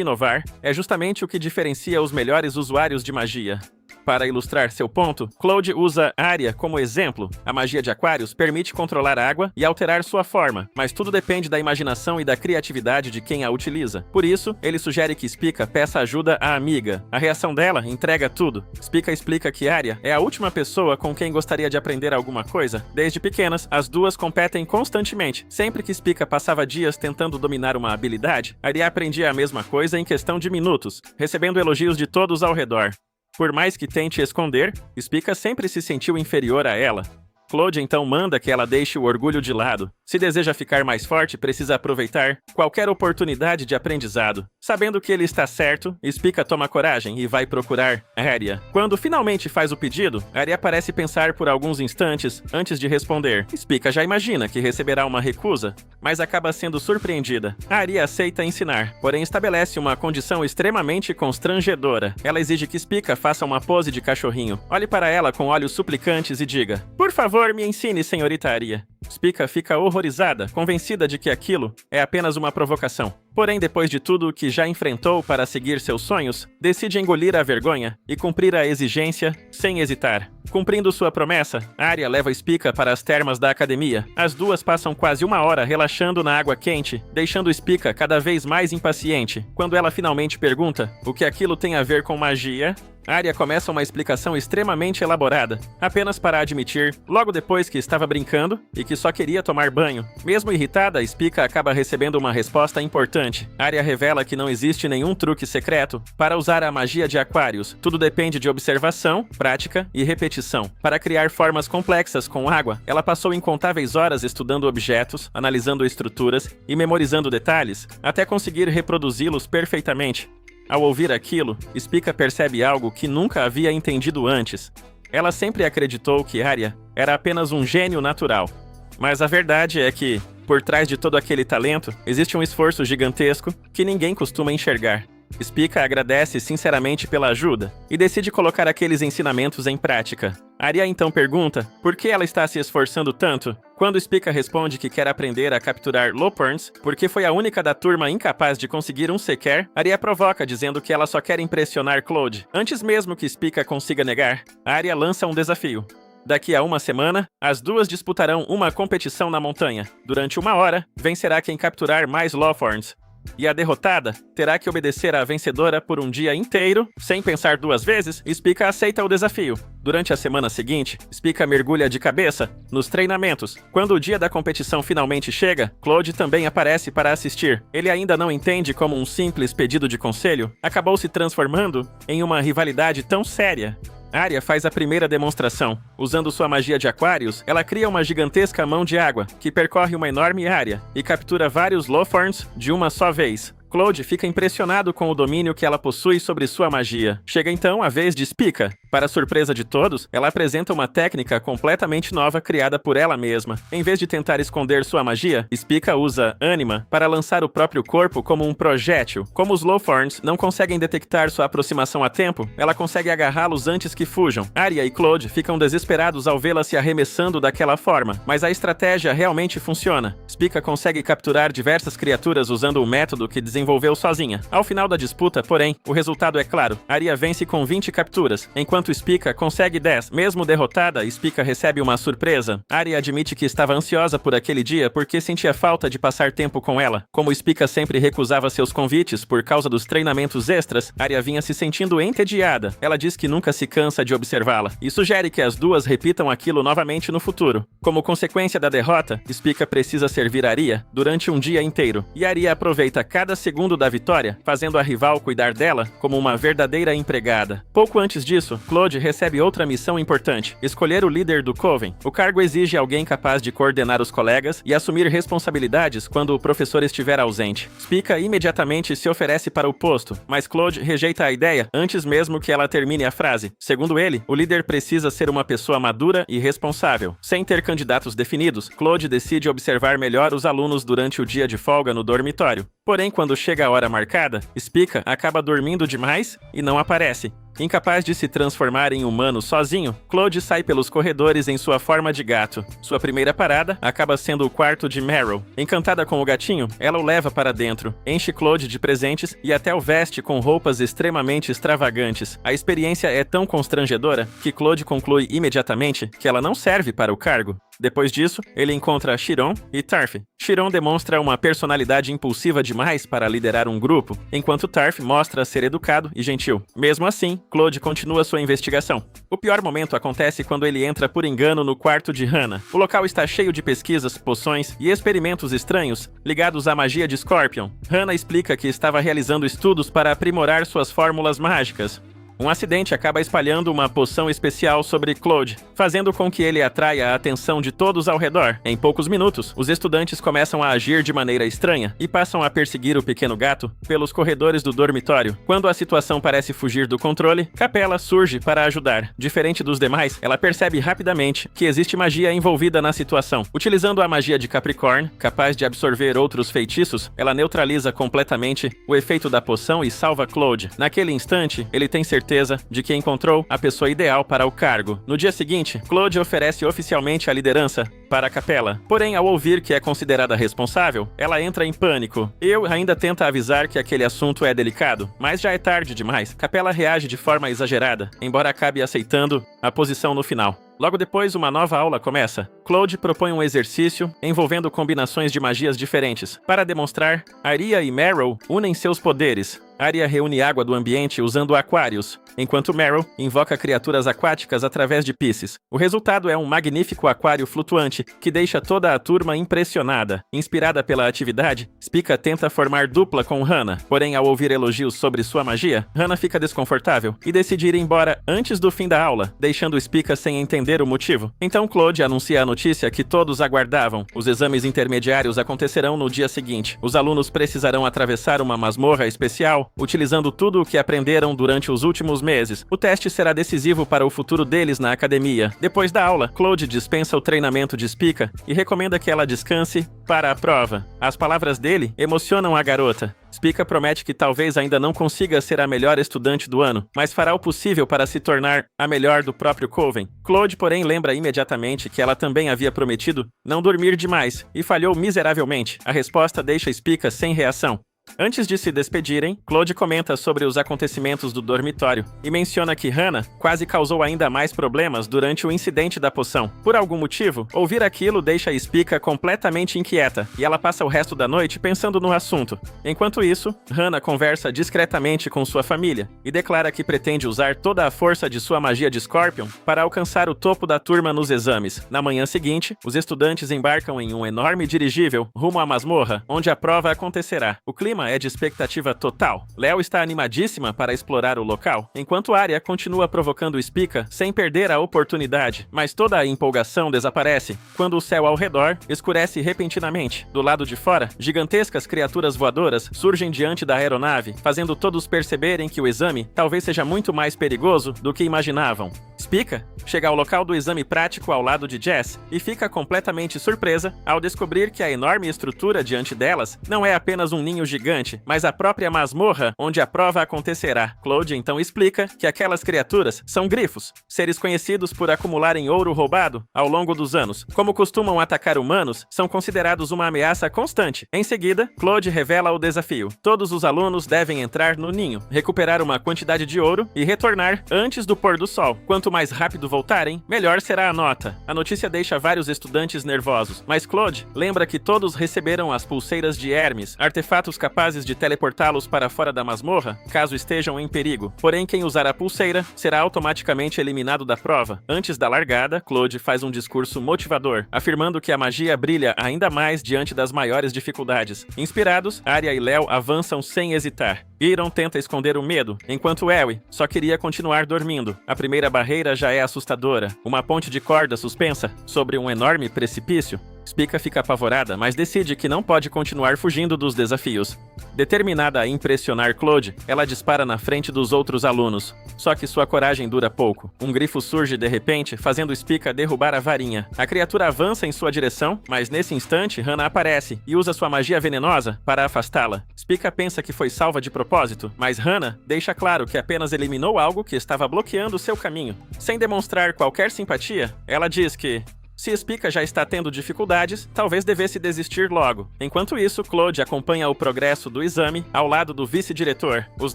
inovar é justamente o que diferencia os melhores usuários de magia. Para ilustrar seu ponto, Claude usa Arya como exemplo. A magia de Aquários permite controlar a água e alterar sua forma, mas tudo depende da imaginação e da criatividade de quem a utiliza. Por isso, ele sugere que Spica peça ajuda à amiga. A reação dela entrega tudo. Spica explica que Arya é a última pessoa com quem gostaria de aprender alguma coisa. Desde pequenas, as duas competem constantemente. Sempre que Spica passava dias tentando dominar uma habilidade, Arya aprendia a mesma coisa em questão de minutos, recebendo elogios de todos ao redor. Por mais que tente esconder, Spica sempre se sentiu inferior a ela. Claude então manda que ela deixe o orgulho de lado. Se deseja ficar mais forte, precisa aproveitar qualquer oportunidade de aprendizado. Sabendo que ele está certo, Spica toma coragem e vai procurar Arya. Quando finalmente faz o pedido, Arya parece pensar por alguns instantes antes de responder. Spica já imagina que receberá uma recusa, mas acaba sendo surpreendida. Arya aceita ensinar, porém estabelece uma condição extremamente constrangedora. Ela exige que Spica faça uma pose de cachorrinho. Olhe para ela com olhos suplicantes e diga: "Por favor, me ensine, senhorita Arya." Spica fica horrorizada, convencida de que aquilo é apenas uma provocação. Porém, depois de tudo o que já enfrentou para seguir seus sonhos, decide engolir a vergonha e cumprir a exigência sem hesitar. Cumprindo sua promessa, Arya leva Spica para as termas da academia. As duas passam quase uma hora relaxando na água quente, deixando Spica cada vez mais impaciente. Quando ela finalmente pergunta o que aquilo tem a ver com magia, Arya começa uma explicação extremamente elaborada, apenas para admitir, logo depois que estava brincando e que só queria tomar banho. Mesmo irritada, Spica acaba recebendo uma resposta importante. Arya revela que não existe nenhum truque secreto para usar a magia de Aquários. Tudo depende de observação, prática e repetição. Para criar formas complexas com água, ela passou incontáveis horas estudando objetos, analisando estruturas e memorizando detalhes, até conseguir reproduzi-los perfeitamente. Ao ouvir aquilo, Spica percebe algo que nunca havia entendido antes. Ela sempre acreditou que Arya era apenas um gênio natural. Mas a verdade é que, por trás de todo aquele talento, existe um esforço gigantesco que ninguém costuma enxergar. Spica agradece sinceramente pela ajuda e decide colocar aqueles ensinamentos em prática. Arya então pergunta por que ela está se esforçando tanto. Quando Spica responde que quer aprender a capturar Lothorns porque foi a única da turma incapaz de conseguir um sequer, Arya provoca dizendo que ela só quer impressionar Claude. Antes mesmo que Spica consiga negar, Arya lança um desafio. Daqui a uma semana, as duas disputarão uma competição na montanha. Durante uma hora, vencerá quem capturar mais Lothorns. E a derrotada terá que obedecer à vencedora por um dia inteiro, sem pensar duas vezes. Spica aceita o desafio. Durante a semana seguinte, Spica mergulha de cabeça nos treinamentos. Quando o dia da competição finalmente chega, Claude também aparece para assistir. Ele ainda não entende como um simples pedido de conselho acabou se transformando em uma rivalidade tão séria. Arya faz a primeira demonstração. Usando sua magia de Aquários, ela cria uma gigantesca mão de água, que percorre uma enorme área e captura vários Lothorns de uma só vez. Claude fica impressionado com o domínio que ela possui sobre sua magia. Chega então a vez de Spica. Para surpresa de todos, ela apresenta uma técnica completamente nova criada por ela mesma. Em vez de tentar esconder sua magia, Spica usa Anima para lançar o próprio corpo como um projétil. Como os Lothorns não conseguem detectar sua aproximação a tempo, ela consegue agarrá-los antes que fujam. Arya e Claude ficam desesperados ao vê-la se arremessando daquela forma, mas a estratégia realmente funciona. Spica consegue capturar diversas criaturas usando um método que desenvolveu desenvolveu sozinha. Ao final da disputa, porém, o resultado é claro. Arya vence com 20 capturas, enquanto Spica consegue 10. Mesmo derrotada, Spica recebe uma surpresa. Arya admite que estava ansiosa por aquele dia porque sentia falta de passar tempo com ela. Como Spica sempre recusava seus convites por causa dos treinamentos extras, Arya vinha se sentindo entediada. Ela diz que nunca se cansa de observá-la e sugere que as duas repitam aquilo novamente no futuro. Como consequência da derrota, Spica precisa servir Arya durante um dia inteiro, e Arya aproveita cada segundo da vitória, fazendo a rival cuidar dela como uma verdadeira empregada. Pouco antes disso, Claude recebe outra missão importante: escolher o líder do Coven. O cargo exige alguém capaz de coordenar os colegas e assumir responsabilidades quando o professor estiver ausente. Spica imediatamente se oferece para o posto, mas Claude rejeita a ideia antes mesmo que ela termine a frase. Segundo ele, o líder precisa ser uma pessoa madura e responsável. Sem ter candidatos definidos, Claude decide observar melhor os alunos durante o dia de folga no dormitório. Porém, quando chega a hora marcada, Spica acaba dormindo demais e não aparece. Incapaz de se transformar em humano sozinho, Claude sai pelos corredores em sua forma de gato. Sua primeira parada acaba sendo o quarto de Meryl. Encantada com o gatinho, ela o leva para dentro, enche Claude de presentes e até o veste com roupas extremamente extravagantes. A experiência é tão constrangedora que Claude conclui imediatamente que ela não serve para o cargo. Depois disso, ele encontra Chiron e Tarf. Chiron demonstra uma personalidade impulsiva demais para liderar um grupo, enquanto Tarf mostra ser educado e gentil. Mesmo assim, Claude continua sua investigação. O pior momento acontece quando ele entra por engano no quarto de Hannah. O local está cheio de pesquisas, poções e experimentos estranhos ligados à magia de Scorpion. Hannah explica que estava realizando estudos para aprimorar suas fórmulas mágicas. Um acidente acaba espalhando uma poção especial sobre Claude, fazendo com que ele atraia a atenção de todos ao redor. Em poucos minutos, os estudantes começam a agir de maneira estranha e passam a perseguir o pequeno gato pelos corredores do dormitório. Quando a situação parece fugir do controle, Capella surge para ajudar. Diferente dos demais, ela percebe rapidamente que existe magia envolvida na situação. Utilizando a magia de Capricorn, capaz de absorver outros feitiços, ela neutraliza completamente o efeito da poção e salva Claude. Naquele instante, ele tem certeza de que encontrou a pessoa ideal para o cargo. No dia seguinte, Claude oferece oficialmente a liderança para Capella. Porém, ao ouvir que é considerada responsável, ela entra em pânico. Eu ainda tenta avisar que aquele assunto é delicado, mas já é tarde demais. Capella reage de forma exagerada, embora acabe aceitando a posição no final. Logo depois, uma nova aula começa. Claude propõe um exercício envolvendo combinações de magias diferentes. Para demonstrar, Arya e Meryl unem seus poderes. Arya reúne água do ambiente usando aquários, enquanto Meryl invoca criaturas aquáticas através de Pisces. O resultado é um magnífico aquário flutuante que deixa toda a turma impressionada. Inspirada pela atividade, Spica tenta formar dupla com Hannah. Porém, ao ouvir elogios sobre sua magia, Hannah fica desconfortável e decide ir embora antes do fim da aula, deixando Spica sem entender o motivo. Então Claude anuncia a notícia que todos aguardavam. Os exames intermediários acontecerão no dia seguinte. Os alunos precisarão atravessar uma masmorra especial, utilizando tudo o que aprenderam durante os últimos meses. O teste será decisivo para o futuro deles na academia. Depois da aula, Claude dispensa o treinamento de Spica e recomenda que ela descanse para a prova. As palavras dele emocionam a garota. Spica promete que talvez ainda não consiga ser a melhor estudante do ano, mas fará o possível para se tornar a melhor do próprio Coven. Claude, porém, lembra imediatamente que ela também havia prometido não dormir demais e falhou miseravelmente. A resposta deixa Spica sem reação. Antes de se despedirem, Claude comenta sobre os acontecimentos do dormitório e menciona que Hannah quase causou ainda mais problemas durante o incidente da poção. Por algum motivo, ouvir aquilo deixa Spica completamente inquieta e ela passa o resto da noite pensando no assunto. Enquanto isso, Hannah conversa discretamente com sua família e declara que pretende usar toda a força de sua magia de Scorpion para alcançar o topo da turma nos exames. Na manhã seguinte, os estudantes embarcam em um enorme dirigível rumo à masmorra, onde a prova acontecerá. O clima é de expectativa total. Léo está animadíssima para explorar o local, enquanto Arya continua provocando Spica sem perder a oportunidade. Mas toda a empolgação desaparece quando o céu ao redor escurece repentinamente. Do lado de fora, gigantescas criaturas voadoras surgem diante da aeronave, fazendo todos perceberem que o exame talvez seja muito mais perigoso do que imaginavam. Spica chega ao local do exame prático ao lado de Jess e fica completamente surpresa ao descobrir que a enorme estrutura diante delas não é apenas um ninho gigante, mas a própria masmorra onde a prova acontecerá. Claude então explica que aquelas criaturas são grifos, seres conhecidos por acumularem ouro roubado ao longo dos anos. Como costumam atacar humanos, são considerados uma ameaça constante. Em seguida, Claude revela o desafio. Todos os alunos devem entrar no ninho, recuperar uma quantidade de ouro e retornar antes do pôr do sol. Quanto mais rápido voltarem, melhor será a nota. A notícia deixa vários estudantes nervosos, mas Claude lembra que todos receberam as pulseiras de Hermes, artefatos capazes de teleportá-los para fora da masmorra, caso estejam em perigo. Porém, quem usar a pulseira será automaticamente eliminado da prova. Antes da largada, Claude faz um discurso motivador, afirmando que a magia brilha ainda mais diante das maiores dificuldades. Inspirados, Arya e Léo avançam sem hesitar. Iron tenta esconder o medo, enquanto Ellie só queria continuar dormindo. A primeira barreira já é assustadora, uma ponte de corda suspensa sobre um enorme precipício. Spica fica apavorada, mas decide que não pode continuar fugindo dos desafios. Determinada a impressionar Claude, ela dispara na frente dos outros alunos. Só que sua coragem dura pouco. Um grifo surge de repente, fazendo Spica derrubar a varinha. A criatura avança em sua direção, mas nesse instante, Hannah aparece e usa sua magia venenosa para afastá-la. Spica pensa que foi salva de propósito, mas Hannah deixa claro que apenas eliminou algo que estava bloqueando seu caminho. Sem demonstrar qualquer simpatia, ela diz que se Spica já está tendo dificuldades, talvez devesse desistir logo. Enquanto isso, Claude acompanha o progresso do exame ao lado do vice-diretor. Os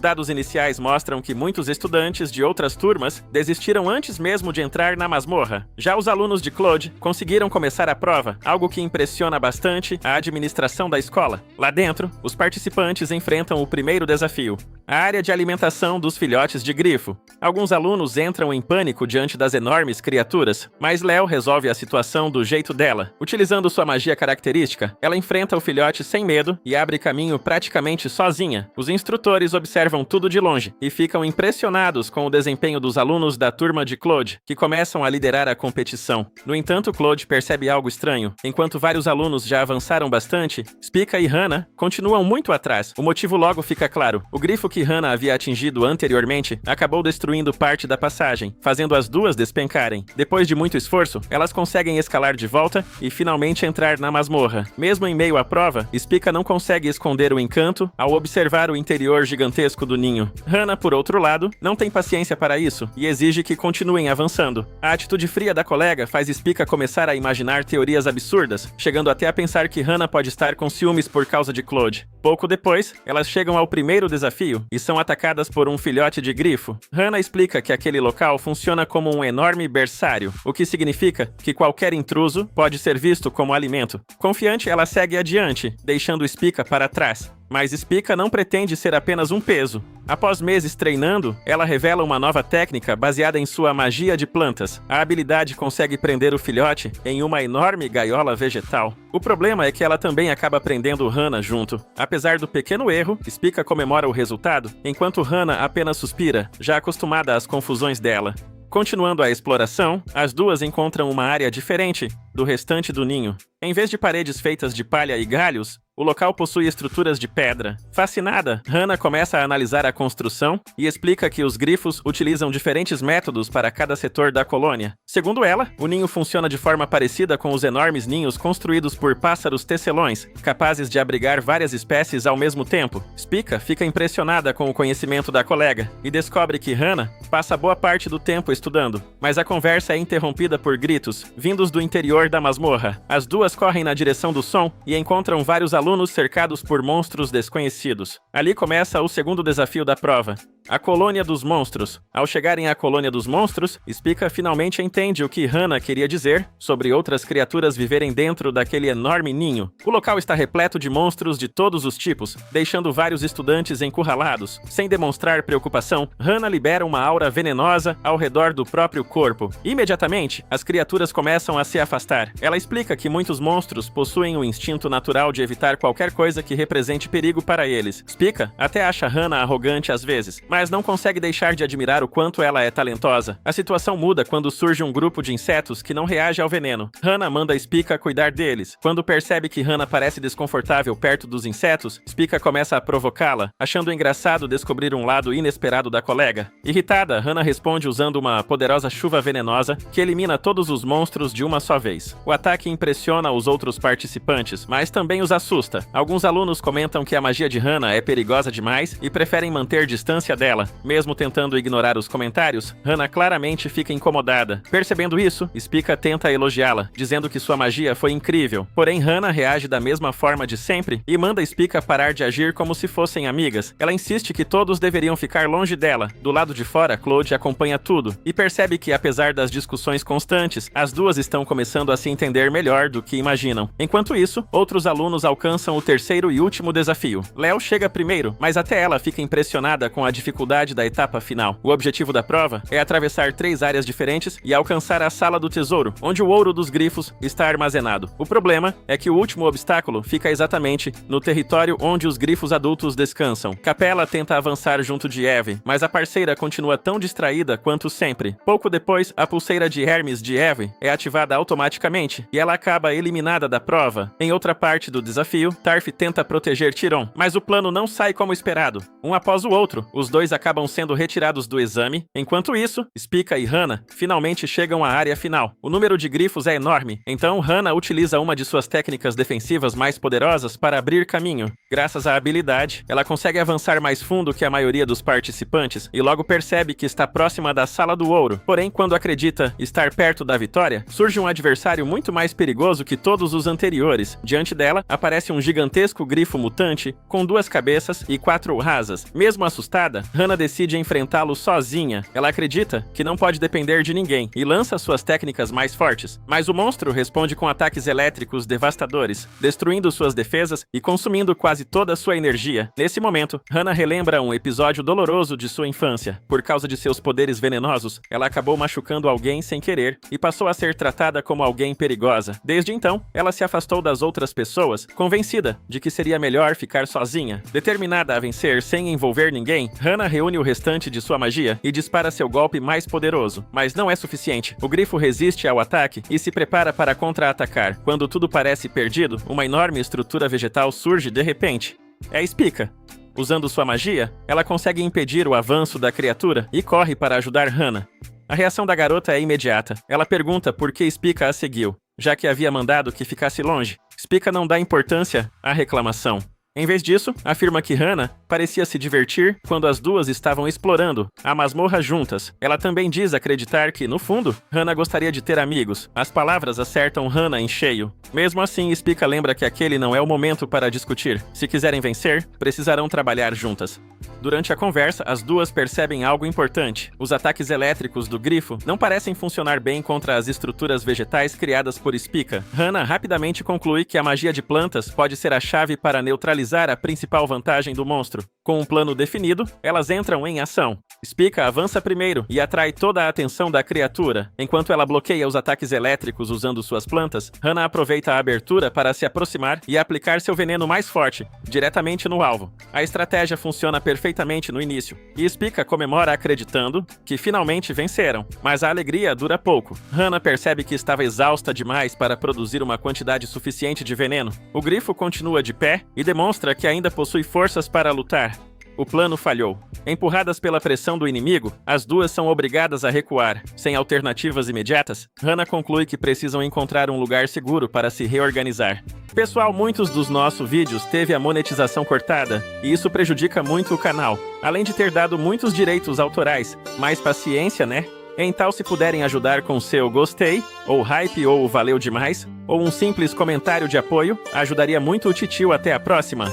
dados iniciais mostram que muitos estudantes de outras turmas desistiram antes mesmo de entrar na masmorra. Já os alunos de Claude conseguiram começar a prova, algo que impressiona bastante a administração da escola. Lá dentro, os participantes enfrentam o primeiro desafio: a área de alimentação dos filhotes de grifo. Alguns alunos entram em pânico diante das enormes criaturas, mas Léo resolve a situação do jeito dela. Utilizando sua magia característica, ela enfrenta o filhote sem medo e abre caminho praticamente sozinha. Os instrutores observam tudo de longe e ficam impressionados com o desempenho dos alunos da turma de Claude, que começam a liderar a competição. No entanto, Claude percebe algo estranho. Enquanto vários alunos já avançaram bastante, Spica e Hannah continuam muito atrás. O motivo logo fica claro. O grifo que Hannah havia atingido anteriormente acabou destruindo parte da passagem, fazendo as duas despencarem. Depois de muito esforço, elas conseguem escalar de volta e finalmente entrar na masmorra. Mesmo em meio à prova, Spica não consegue esconder o encanto ao observar o interior gigantesco do ninho. Hannah, por outro lado, não tem paciência para isso e exige que continuem avançando. A atitude fria da colega faz Spica começar a imaginar teorias absurdas, chegando até a pensar que Hannah pode estar com ciúmes por causa de Claude. Pouco depois, elas chegam ao primeiro desafio e são atacadas por um filhote de grifo. Hannah explica que aquele local funciona como um enorme berçário, o que significa que qualquer intruso pode ser visto como alimento. Confiante, ela segue adiante, deixando Spica para trás. Mas Spica não pretende ser apenas um peso. Após meses treinando, ela revela uma nova técnica baseada em sua magia de plantas. A habilidade consegue prender o filhote em uma enorme gaiola vegetal. O problema é que ela também acaba prendendo Hannah junto. Apesar do pequeno erro, Spica comemora o resultado, enquanto Hannah apenas suspira, já acostumada às confusões dela. Continuando a exploração, as duas encontram uma área diferente do restante do ninho. Em vez de paredes feitas de palha e galhos, o local possui estruturas de pedra. Fascinada, Hannah começa a analisar a construção e explica que os grifos utilizam diferentes métodos para cada setor da colônia. Segundo ela, o ninho funciona de forma parecida com os enormes ninhos construídos por pássaros tecelões, capazes de abrigar várias espécies ao mesmo tempo. Spica fica impressionada com o conhecimento da colega e descobre que Hannah passa boa parte do tempo estudando, mas a conversa é interrompida por gritos, vindos do interior da masmorra. As duas correm na direção do som e encontram vários alunos cercados por monstros desconhecidos. Ali começa o segundo desafio da prova: a colônia dos monstros. Ao chegarem à colônia dos monstros, Spica finalmente entende o que Hannah queria dizer sobre outras criaturas viverem dentro daquele enorme ninho. O local está repleto de monstros de todos os tipos, deixando vários estudantes encurralados. Sem demonstrar preocupação, Hannah libera uma aura venenosa ao redor do próprio corpo. Imediatamente, as criaturas começam a se afastar. Ela explica que muitos monstros possuem o instinto natural de evitar usar qualquer coisa que represente perigo para eles. Spica até acha Hana arrogante às vezes, mas não consegue deixar de admirar o quanto ela é talentosa. A situação muda quando surge um grupo de insetos que não reage ao veneno. Hana manda Spica cuidar deles. Quando percebe que Hana parece desconfortável perto dos insetos, Spica começa a provocá-la, achando engraçado descobrir um lado inesperado da colega. Irritada, Hana responde usando uma poderosa chuva venenosa que elimina todos os monstros de uma só vez. O ataque impressiona os outros participantes, mas também os assusta. Alguns alunos comentam que a magia de Hana é perigosa demais e preferem manter distância dela. Mesmo tentando ignorar os comentários, Hana claramente fica incomodada. Percebendo isso, Spica tenta elogiá-la, dizendo que sua magia foi incrível. Porém, Hana reage da mesma forma de sempre e manda Spica parar de agir como se fossem amigas. Ela insiste que todos deveriam ficar longe dela. Do lado de fora, Claude acompanha tudo e percebe que, apesar das discussões constantes, as duas estão começando a se entender melhor do que imaginam. Enquanto isso, outros alunos alcançam o terceiro e último desafio. Léo chega primeiro, mas até ela fica impressionada com a dificuldade da etapa final. O objetivo da prova é atravessar 3 áreas diferentes e alcançar a Sala do Tesouro, onde o ouro dos grifos está armazenado. O problema é que o último obstáculo fica exatamente no território onde os grifos adultos descansam. Capella tenta avançar junto de Eve, mas a parceira continua tão distraída quanto sempre. Pouco depois, a pulseira de Hermes de Eve é ativada automaticamente e ela acaba eliminada da prova. Em outra parte do desafio, Tarf tenta proteger Tyron, mas o plano não sai como esperado. Um após o outro, os dois acabam sendo retirados do exame. Enquanto isso, Spica e Hana finalmente chegam à área final. O número de grifos é enorme, então Hana utiliza uma de suas técnicas defensivas mais poderosas para abrir caminho. Graças à habilidade, ela consegue avançar mais fundo que a maioria dos participantes e logo percebe que está próxima da Sala do Ouro. Porém, quando acredita estar perto da vitória, surge um adversário muito mais perigoso que todos os anteriores. Diante dela, aparece um gigantesco grifo mutante com 2 cabeças e 4 asas. Mesmo assustada, Hana decide enfrentá-lo sozinha. Ela acredita que não pode depender de ninguém e lança suas técnicas mais fortes. Mas o monstro responde com ataques elétricos devastadores, destruindo suas defesas e consumindo quase toda sua energia. Nesse momento, Hana relembra um episódio doloroso de sua infância. Por causa de seus poderes venenosos, ela acabou machucando alguém sem querer e passou a ser tratada como alguém perigosa. Desde então, ela se afastou das outras pessoas, convencida de que seria melhor ficar sozinha. Determinada a vencer sem envolver ninguém, Hana reúne o restante de sua magia e dispara seu golpe mais poderoso. Mas não é suficiente. O grifo resiste ao ataque e se prepara para contra-atacar. Quando tudo parece perdido, uma enorme estrutura vegetal surge de repente. É Spica. Usando sua magia, ela consegue impedir o avanço da criatura e corre para ajudar Hana. A reação da garota é imediata. Ela pergunta por que Spica a seguiu, já que havia mandado que ficasse longe. Spica não dá importância à reclamação. Em vez disso, afirma que Hana parecia se divertir quando as duas estavam explorando a masmorra juntas. Ela também diz acreditar que, no fundo, Hana gostaria de ter amigos. As palavras acertam Hana em cheio. Mesmo assim, Spica lembra que aquele não é o momento para discutir. Se quiserem vencer, precisarão trabalhar juntas. Durante a conversa, as duas percebem algo importante. Os ataques elétricos do grifo não parecem funcionar bem contra as estruturas vegetais criadas por Spica. Hana rapidamente conclui que a magia de plantas pode ser a chave para neutralizar a principal vantagem do monstro. Com um plano definido, elas entram em ação. Spica avança primeiro e atrai toda a atenção da criatura. Enquanto ela bloqueia os ataques elétricos usando suas plantas, Hana aproveita a abertura para se aproximar e aplicar seu veneno mais forte, diretamente no alvo. A estratégia funciona perfeitamente no início, e Spica comemora acreditando que finalmente venceram. Mas a alegria dura pouco. Hana percebe que estava exausta demais para produzir uma quantidade suficiente de veneno. O grifo continua de pé e demonstra que ainda possui forças para lutar. O plano falhou. Empurradas pela pressão do inimigo, as duas são obrigadas a recuar. Sem alternativas imediatas, Hana conclui que precisam encontrar um lugar seguro para se reorganizar. Pessoal, muitos dos nossos vídeos teve a monetização cortada, e isso prejudica muito o canal, além de ter dado muitos direitos autorais. Mais paciência, né? Então, se puderem ajudar com seu gostei, ou hype, ou valeu demais, ou um simples comentário de apoio, ajudaria muito o titio. Até a próxima!